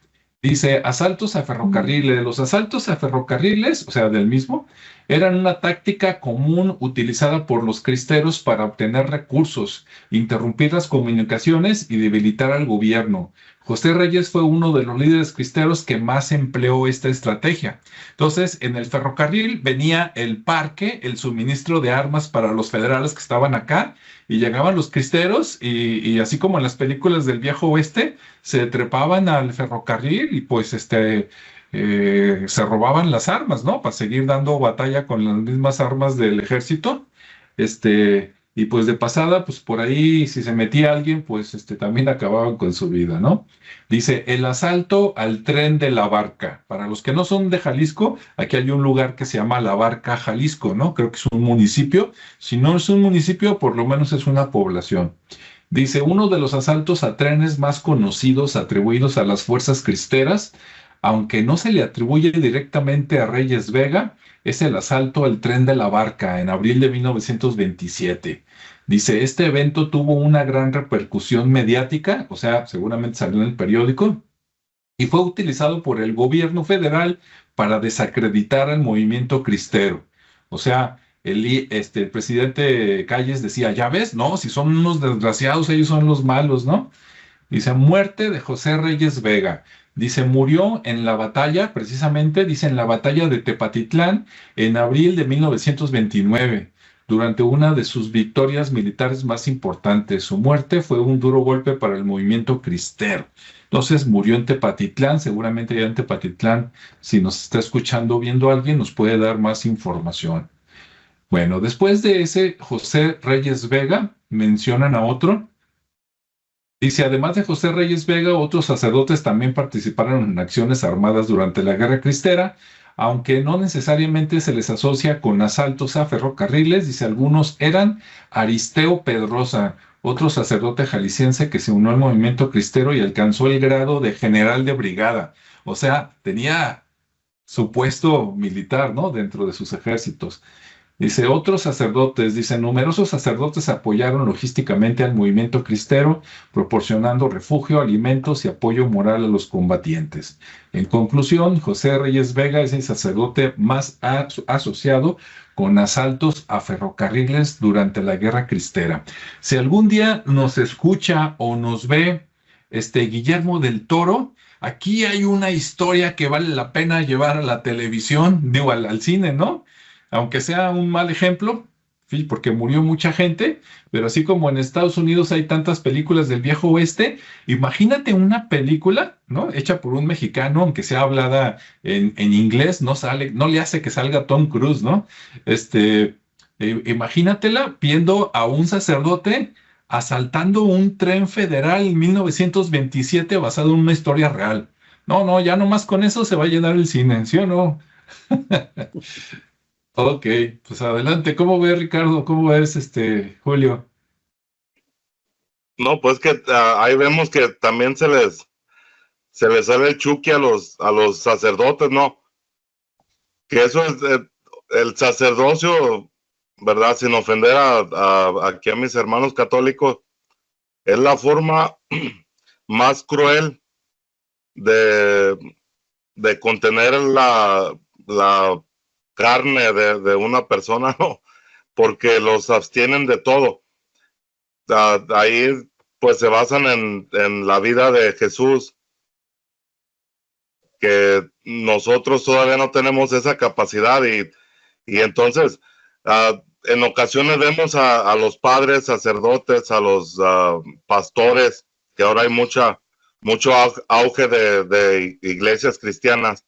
Dice, asaltos a ferrocarriles. Los asaltos a ferrocarriles, o sea, del mismo, eran una táctica común utilizada por los cristeros para obtener recursos, interrumpir las comunicaciones y debilitar al gobierno. José Reyes fue uno de los líderes cristeros que más empleó esta estrategia. Entonces, en el ferrocarril venía el parque, el suministro de armas para los federales que estaban acá, y llegaban los cristeros y así como en las películas del Viejo Oeste, se trepaban al ferrocarril y pues se robaban las armas, ¿no? Para seguir dando batalla con las mismas armas del ejército. Y pues de pasada, pues por ahí, si se metía alguien, pues también acababan con su vida, ¿no? Dice, el asalto al tren de la Barca. Para los que no son de Jalisco, aquí hay un lugar que se llama La Barca, Jalisco, ¿no? Creo que es un municipio. Si no es un municipio, por lo menos es una población. Dice, uno de los asaltos a trenes más conocidos atribuidos a las fuerzas cristeras, aunque no se le atribuye directamente a Reyes Vega, es el asalto al tren de la Barca en abril de 1927. Dice, este evento tuvo una gran repercusión mediática, o sea, seguramente salió en el periódico, y fue utilizado por el gobierno federal para desacreditar al movimiento cristero. O sea, el presidente Calles decía, ya ves, no, si son unos desgraciados, ellos son los malos, ¿no? Dice, muerte de José Reyes Vega. Dice, murió en la batalla, precisamente, dice, en la batalla de Tepatitlán, en abril de 1929, durante una de sus victorias militares más importantes. Su muerte fue un duro golpe para el movimiento cristero. Entonces, murió en Tepatitlán, seguramente ya en Tepatitlán, si nos está escuchando o viendo alguien, nos puede dar más información. Bueno, después de ese José Reyes Vega, mencionan a otro. Dice, además de José Reyes Vega, otros sacerdotes también participaron en acciones armadas durante la Guerra Cristera, aunque no necesariamente se les asocia con asaltos a ferrocarriles. Dice, algunos eran Aristeo Pedrosa, otro sacerdote jalisciense que se unió al movimiento cristero y alcanzó el grado de general de brigada. O sea, tenía su puesto militar, ¿no? Dentro de sus ejércitos. Dice, otros sacerdotes, dice, numerosos sacerdotes apoyaron logísticamente al movimiento cristero, proporcionando refugio, alimentos y apoyo moral a los combatientes. En conclusión, José Reyes Vega es el sacerdote más asociado con asaltos a ferrocarriles durante la Guerra Cristera. Si algún día nos escucha o nos ve Guillermo del Toro, aquí hay una historia que vale la pena llevar a la televisión, digo, al cine, ¿no? Aunque sea un mal ejemplo, sí, porque murió mucha gente, pero así como en Estados Unidos hay tantas películas del Viejo Oeste, imagínate una película, ¿no? Hecha por un mexicano, aunque sea hablada en inglés, no le hace que salga Tom Cruise, ¿no? Imagínatela viendo a un sacerdote asaltando un tren federal en 1927 basado en una historia real. No, no, ya nomás con eso se va a llenar el cine, ¿sí o no? Ok, pues adelante. ¿Cómo ves, Ricardo? ¿Cómo ves, Julio? No, pues que ahí vemos que también se les sale el chuki a los sacerdotes, ¿no? Que eso es el sacerdocio, ¿verdad? Sin ofender aquí a mis hermanos católicos, es la forma más cruel de contener la carne de una persona, ¿no? Porque los abstienen de todo. Ahí pues se basan en la vida de Jesús, que nosotros todavía no tenemos esa capacidad y entonces en ocasiones vemos a los padres sacerdotes, a los pastores, que ahora hay mucha mucho auge de iglesias cristianas,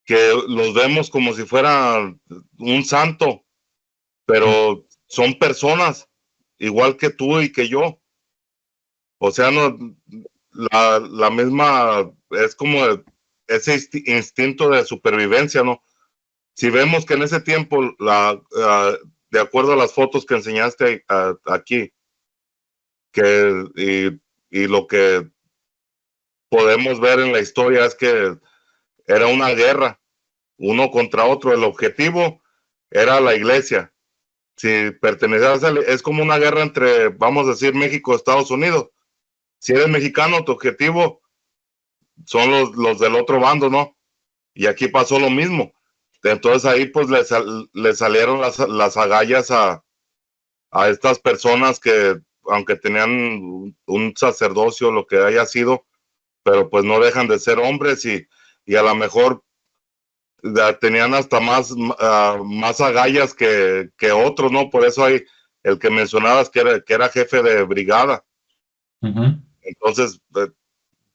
que los vemos como si fueran un santo, pero son personas igual que tú y que yo. O sea, no, la misma, es como ese instinto de supervivencia, ¿no? Si vemos que en ese tiempo, de acuerdo a las fotos que enseñaste aquí, y lo que podemos ver en la historia es que era una guerra, uno contra otro. El objetivo era la iglesia. Si pertenecías es como una guerra entre, vamos a decir, México y Estados Unidos. Si eres mexicano, tu objetivo son los del otro bando, ¿no? Y aquí pasó lo mismo. Entonces ahí pues le salieron las agallas a estas personas que, aunque tenían un sacerdocio, lo que haya sido, pero pues no dejan de ser hombres y a lo mejor tenían hasta más agallas que otros, ¿no? Por eso hay el que mencionabas que era jefe de brigada. Ujú. Entonces,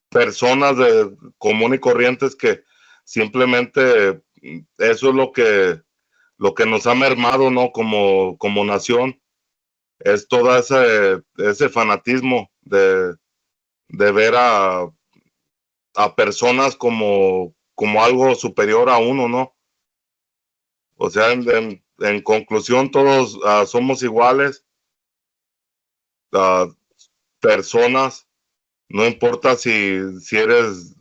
personas común y corrientes que simplemente eso es lo que nos ha mermado, ¿no? Como nación, es todo ese fanatismo de ver a personas como algo superior a uno, ¿no? O sea, en conclusión, todos somos iguales, personas, no importa si eres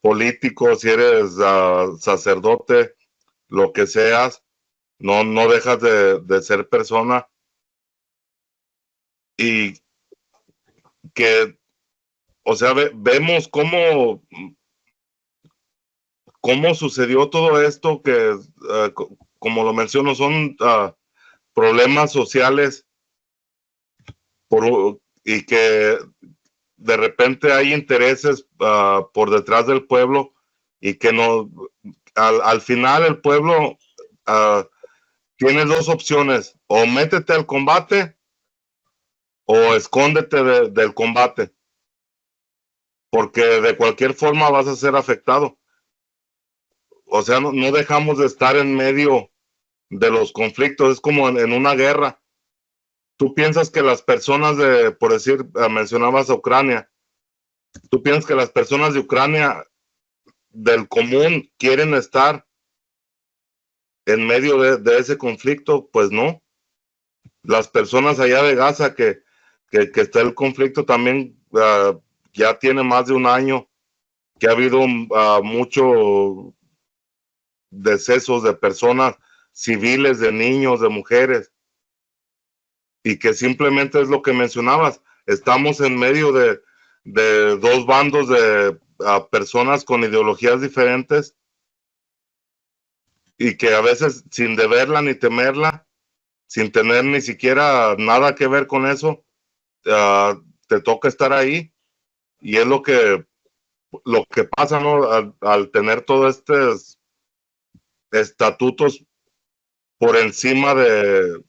político, si eres sacerdote, lo que seas, no dejas de ser persona. Y que, o sea, vemos cómo sucedió todo esto, que como lo menciono, son problemas sociales y que de repente hay intereses por detrás del pueblo y que no, al final el pueblo tiene dos opciones: o métete al combate o escóndete del combate, porque de cualquier forma vas a ser afectado. O sea, no dejamos de estar en medio de los conflictos, es como en una guerra. Tú piensas que las personas por decir, mencionabas a Ucrania, tú piensas que las personas de Ucrania del común quieren estar en medio de ese conflicto. Pues no. Las personas allá de Gaza que está el conflicto también, ya tiene más de un año que ha habido mucho decesos de personas civiles, de niños, de mujeres, y que simplemente es lo que mencionabas, estamos en medio de dos bandos de personas con ideologías diferentes y que a veces sin deberla ni temerla, sin tener ni siquiera nada que ver con eso, te toca estar ahí, y es lo que pasa, ¿no? Al tener todos estos estatutos por encima de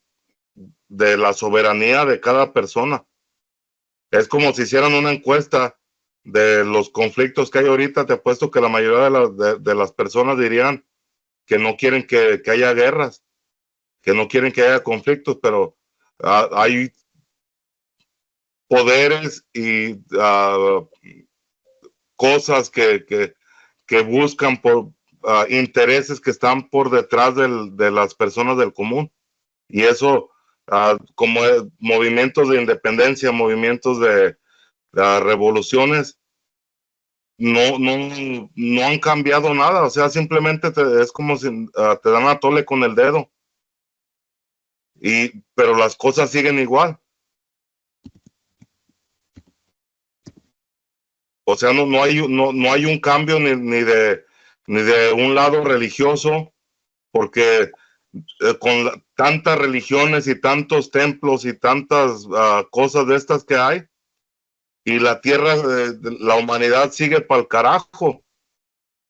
la soberanía de cada persona. Es como si hicieran una encuesta de los conflictos que hay ahorita. Te apuesto que la mayoría de las personas dirían que no quieren que haya guerras, que no quieren que haya conflictos, pero hay poderes y cosas que buscan por intereses que están por detrás de las personas del común. Y eso, como movimientos de independencia, movimientos de revoluciones, no han cambiado nada. O sea, simplemente es como si te dan a tole con el dedo, pero las cosas siguen igual. O sea, no hay un cambio ni de un lado religioso, porque con tantas religiones y tantos templos y tantas cosas de estas que hay, y la tierra, la humanidad sigue para el carajo.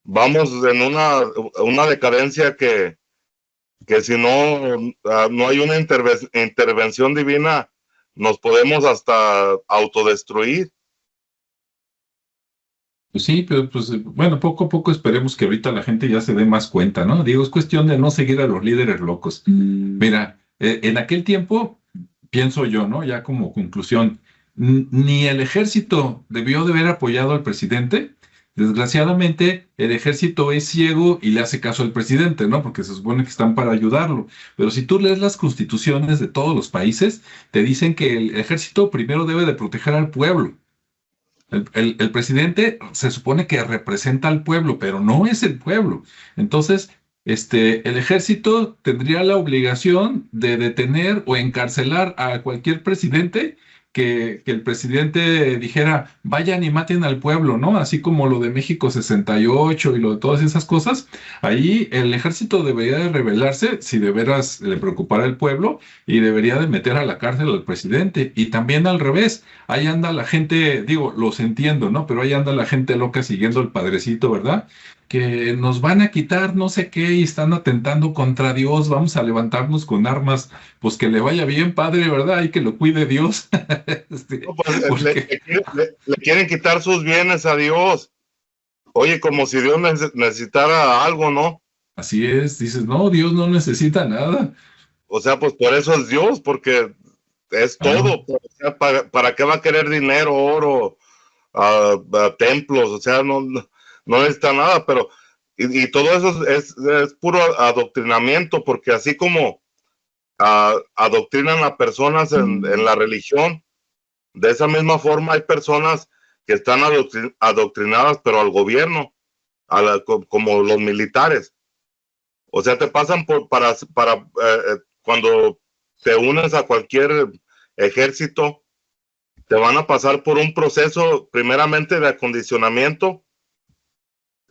Vamos en una decadencia que si no hay una intervención divina, nos podemos hasta autodestruir. Pues sí, pero pues bueno, poco a poco esperemos que ahorita la gente ya se dé más cuenta, ¿no? Digo, es cuestión de no seguir a los líderes locos. Mira, en aquel tiempo, pienso yo, ¿no? Ya como conclusión, ni el ejército debió de haber apoyado al presidente. Desgraciadamente, el ejército es ciego y le hace caso al presidente, ¿no? Porque se supone que están para ayudarlo. Pero si tú lees las constituciones de todos los países, te dicen que el ejército primero debe de proteger al pueblo. El presidente se supone que representa al pueblo, pero no es el pueblo. Entonces, el ejército tendría la obligación de detener o encarcelar a cualquier presidente que el presidente dijera, vayan y maten al pueblo, ¿no? Así como lo de México 68 y lo de todas esas cosas. Ahí el ejército debería de rebelarse si de veras le preocupara el pueblo y debería de meter a la cárcel al presidente. Y también al revés, ahí anda la gente, digo, los entiendo, ¿no? Pero ahí anda la gente loca siguiendo al padrecito, ¿verdad? Que nos van a quitar no sé qué y están atentando contra Dios, vamos a levantarnos con armas, pues que le vaya bien, padre, ¿verdad? Y que lo cuide Dios. No, pues, Porque le quieren quitar sus bienes a Dios. Oye, como si Dios necesitara algo, ¿no? así es, dices, no, Dios no necesita nada. O sea, pues por eso es Dios, porque es Claro, todo. O sea, ¿para qué va a querer dinero, oro, a templos? O sea, no necesita nada, pero y todo eso es puro adoctrinamiento, porque así como adoctrinan a personas en la religión, de esa misma forma hay personas que están adoctrinadas, pero al gobierno, como los militares. O sea, te pasan cuando te unes a cualquier ejército, te van a pasar por un proceso primeramente de acondicionamiento,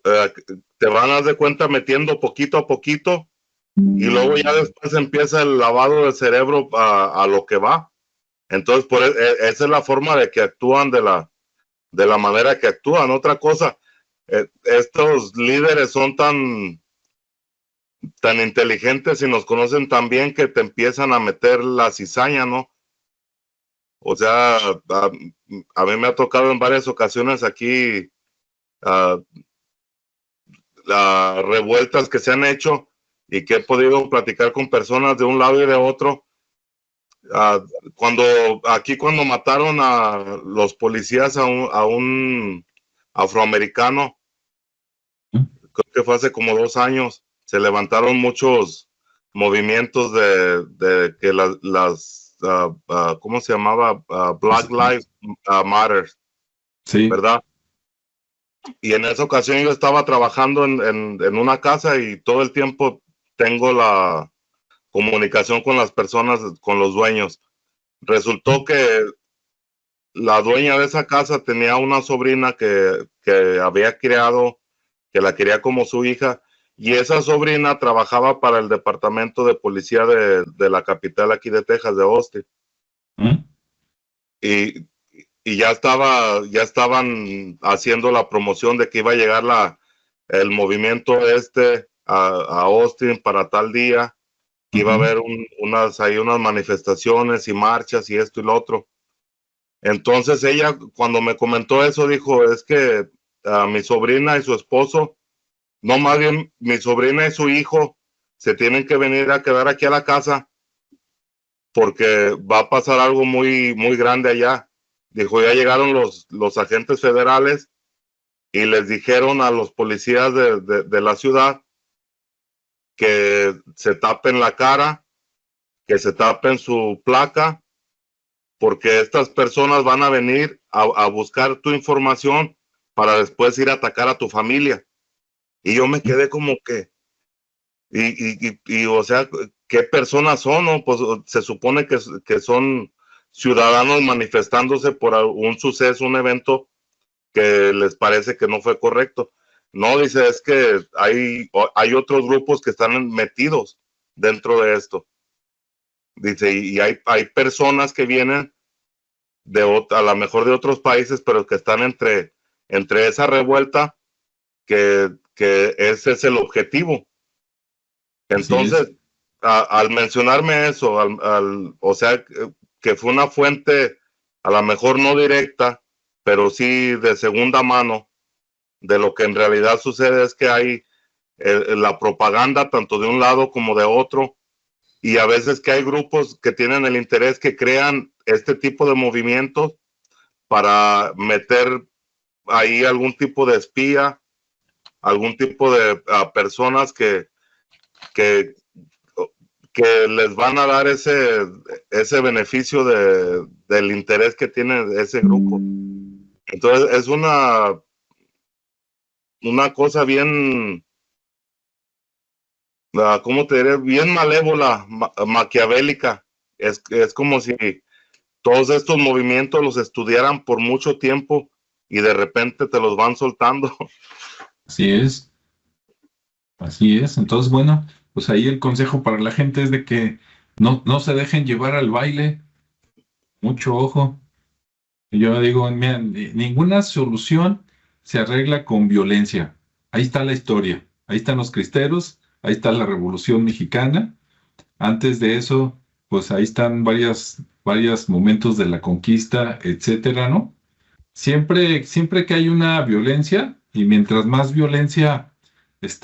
eh, te van a dar de cuenta metiendo poquito a poquito y luego ya después empieza el lavado del cerebro a lo que va. Entonces, esa es la forma de que actúan de la manera que actúan. Otra cosa, estos líderes son tan inteligentes y nos conocen tan bien que te empiezan a meter la cizaña, ¿no? O sea, a mí me ha tocado en varias ocasiones aquí uh, las revueltas que se han hecho y que he podido platicar con personas de un lado y de otro. Cuando mataron a los policías a un afroamericano, creo que fue hace como 2 años, se levantaron muchos movimientos de que ¿cómo se llamaba? Black Lives Matter, sí. ¿verdad? Y en esa ocasión yo estaba trabajando en una casa y todo el tiempo tengo la comunicación con las personas, con los dueños. Resultó que la dueña de esa casa tenía una sobrina que había criado, que la quería como su hija, y esa sobrina trabajaba para el departamento de policía de la capital aquí de Texas, de Austin. ¿Mm? Y, y ya estaban haciendo la promoción de que iba a llegar el movimiento a Austin para tal día, que iba a haber unas manifestaciones y marchas y esto y lo otro. Entonces ella, cuando me comentó eso, dijo, es que mi sobrina y su esposo, no, más bien mi sobrina y su hijo se tienen que venir a quedar aquí a la casa porque va a pasar algo muy, muy grande allá. Dijo, ya llegaron los agentes federales y les dijeron a los policías de la ciudad que se tapen la cara, que se tapen su placa, porque estas personas van a venir a buscar tu información para después ir a atacar a tu familia. Y yo me quedé como que, o sea, ¿qué personas son? ¿No? Pues se supone que son ciudadanos manifestándose por un suceso, un evento que les parece que no fue correcto. No, dice, es que hay otros grupos que están metidos dentro de esto. Dice, y hay personas que vienen a lo mejor de otros países, pero que están entre esa revuelta, que ese es el objetivo. Entonces, al mencionarme eso, o sea, que fue una fuente, a lo mejor no directa, pero sí de segunda mano, de lo que en realidad sucede es que hay la propaganda tanto de un lado como de otro, y a veces que hay grupos que tienen el interés, que crean este tipo de movimientos para meter ahí algún tipo de espía, algún tipo de personas que les van a dar ese beneficio del interés que tiene ese grupo. Entonces es una cosa bien, ¿cómo te diré? Bien malévola, maquiavélica. Es como si todos estos movimientos los estudiaran por mucho tiempo y de repente te los van soltando. Así es, así es. Entonces, bueno, pues ahí el consejo para la gente es de que no se dejen llevar al baile, mucho ojo. Yo digo, mira, ninguna solución se arregla con violencia. Ahí está la historia, ahí están los cristeros, ahí está la Revolución Mexicana. Antes de eso, pues ahí están varios momentos de la conquista, etcétera, ¿no? Siempre que hay una violencia, y mientras más violencia,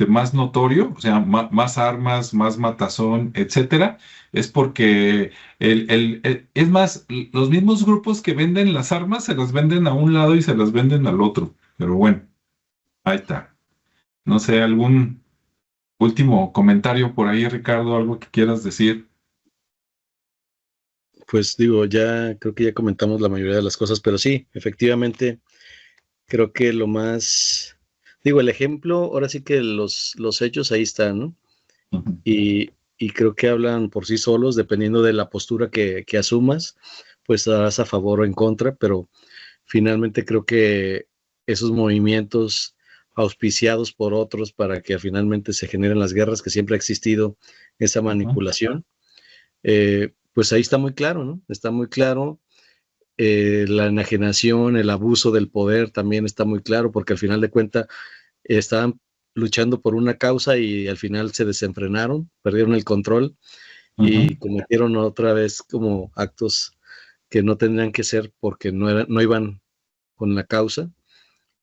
más notorio, o sea, más armas, más matazón, etcétera, es porque es más, los mismos grupos que venden las armas se las venden a un lado y se las venden al otro. Pero bueno, ahí está. No sé, algún último comentario por ahí, Ricardo, algo que quieras decir. Pues digo, ya creo que ya comentamos la mayoría de las cosas, pero sí, efectivamente, creo que lo más, digo, el ejemplo, ahora sí que los hechos ahí están, ¿no? Ujú. Y creo que hablan por sí solos, dependiendo de la postura que asumas, pues estarás a favor o en contra, pero finalmente creo que esos movimientos auspiciados por otros para que finalmente se generen las guerras, que siempre ha existido esa Ujú. manipulación, pues ahí está muy claro, ¿no? Está muy claro. La enajenación, el abuso del poder también está muy claro, porque al final de cuentas estaban luchando por una causa y al final se desenfrenaron, perdieron el control Ujú. y cometieron otra vez como actos que no tendrían que ser porque no iban con la causa.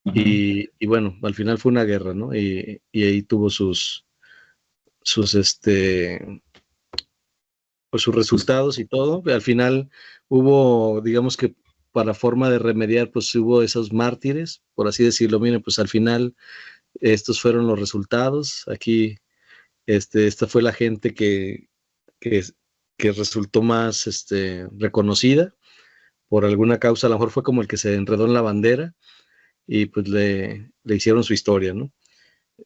Ujú. Y bueno, al final fue una guerra, ¿no? Y ahí tuvo sus, pues sus Pues, resultados y todo. Al final hubo, digamos que para forma de remediar, pues hubo esos mártires, por así decirlo. Miren, pues al final estos fueron los resultados. Aquí, esta fue la gente que, que resultó más reconocida por alguna causa. A lo mejor fue como el que se enredó en la bandera y pues le hicieron su historia, ¿no?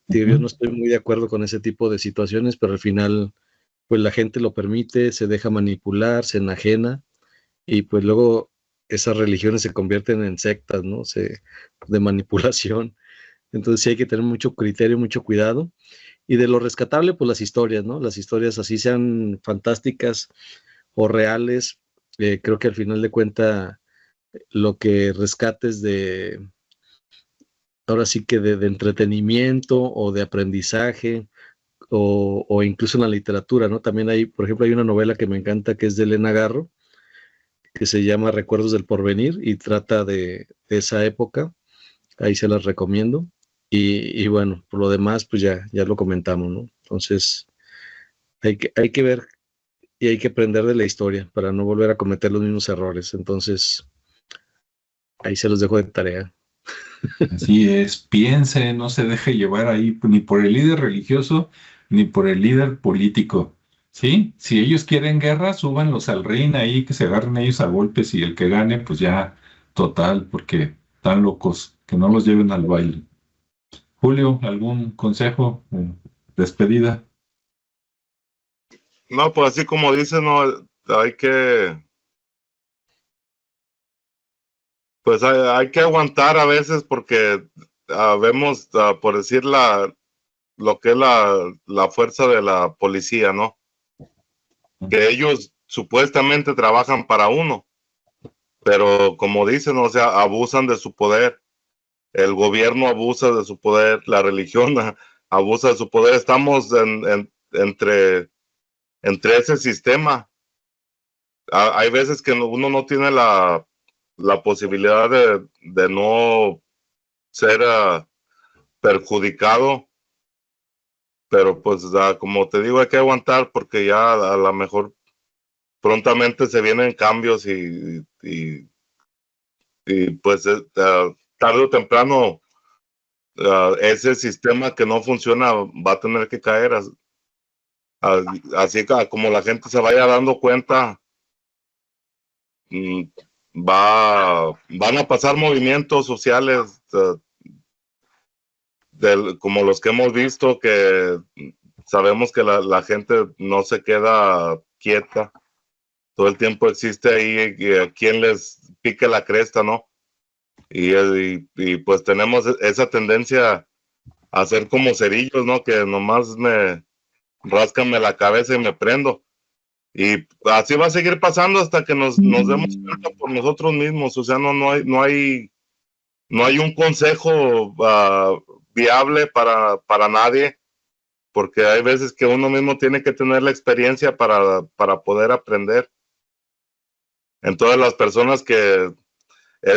Digo, yo ujú. no estoy muy de acuerdo con ese tipo de situaciones, pero al final, pues la gente lo permite, se deja manipular, se enajena y pues luego esas religiones se convierten en sectas, ¿no? De manipulación. Entonces sí hay que tener mucho criterio, mucho cuidado. Y de lo rescatable, pues las historias, ¿no? Las historias así sean fantásticas o reales, creo que al final de cuenta lo que rescates ahora sí que de entretenimiento o de aprendizaje o incluso en la literatura, ¿no? También hay, por ejemplo, hay una novela que me encanta que es de Elena Garro, que se llama Recuerdos del Porvenir y trata de esa época. Ahí se las recomiendo. Y bueno, por lo demás, pues ya lo comentamos, ¿no? Entonces, hay que ver y hay que aprender de la historia para no volver a cometer los mismos errores. Entonces, ahí se los dejo de tarea. Así es, piense, no se deje llevar ahí ni por el líder religioso ni por el líder político. ¿Sí? Si ellos quieren guerra, súbanlos al ring ahí, que se agarren ellos a golpes y el que gane, pues ya, total, porque están locos, que no los lleven al baile. Julio, ¿algún consejo? Despedida. No, pues así como dices, no, hay que, pues hay que aguantar a veces porque vemos, por decir, lo que es la fuerza de la policía, ¿no? Que ellos supuestamente trabajan para uno, pero como dicen, o sea, abusan de su poder. El gobierno abusa de su poder, la religión abusa de su poder. Estamos entre ese sistema. Hay veces que uno no tiene la posibilidad de no ser perjudicado, pero pues como te digo, hay que aguantar porque ya a lo mejor prontamente se vienen cambios y pues tarde o temprano ese sistema que no funciona va a tener que caer. Así que como la gente se vaya dando cuenta, van a pasar movimientos sociales como los que hemos visto, que sabemos que la gente no se queda quieta, todo el tiempo existe ahí a quien les pique la cresta, ¿no? Y pues tenemos esa tendencia a ser como cerillos, ¿no? Que nomás ráscame la cabeza y me prendo. Y así va a seguir pasando hasta que nos demos cuenta por nosotros mismos. O sea, no hay un consejo viable para nadie, porque hay veces que uno mismo tiene que tener la experiencia para poder aprender. Entonces las personas que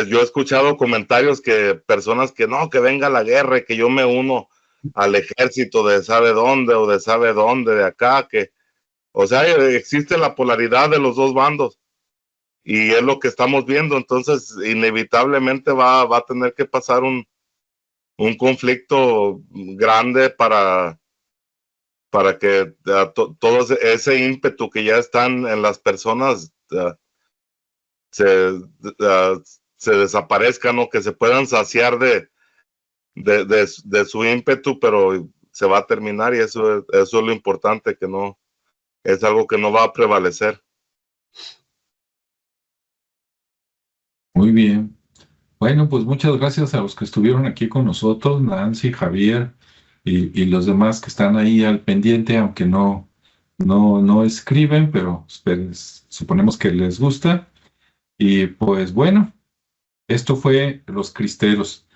yo he escuchado comentarios que personas que no, que venga la guerra y que yo me uno al ejército de sabe dónde o de sabe dónde, de acá, o sea, existe la polaridad de los dos bandos y es lo que estamos viendo. Entonces inevitablemente va a tener que pasar un conflicto grande para que todo ese ímpetu que ya están en las personas se desaparezcan, ¿no? Que se puedan saciar de su ímpetu, pero se va a terminar y eso es lo importante, que no es algo que no va a prevalecer. Muy bien. Bueno, pues muchas gracias a los que estuvieron aquí con nosotros, Nancy, Javier y los demás que están ahí al pendiente, aunque no escriben, pero suponemos que les gusta. Y pues bueno, esto fue Los Cristeros.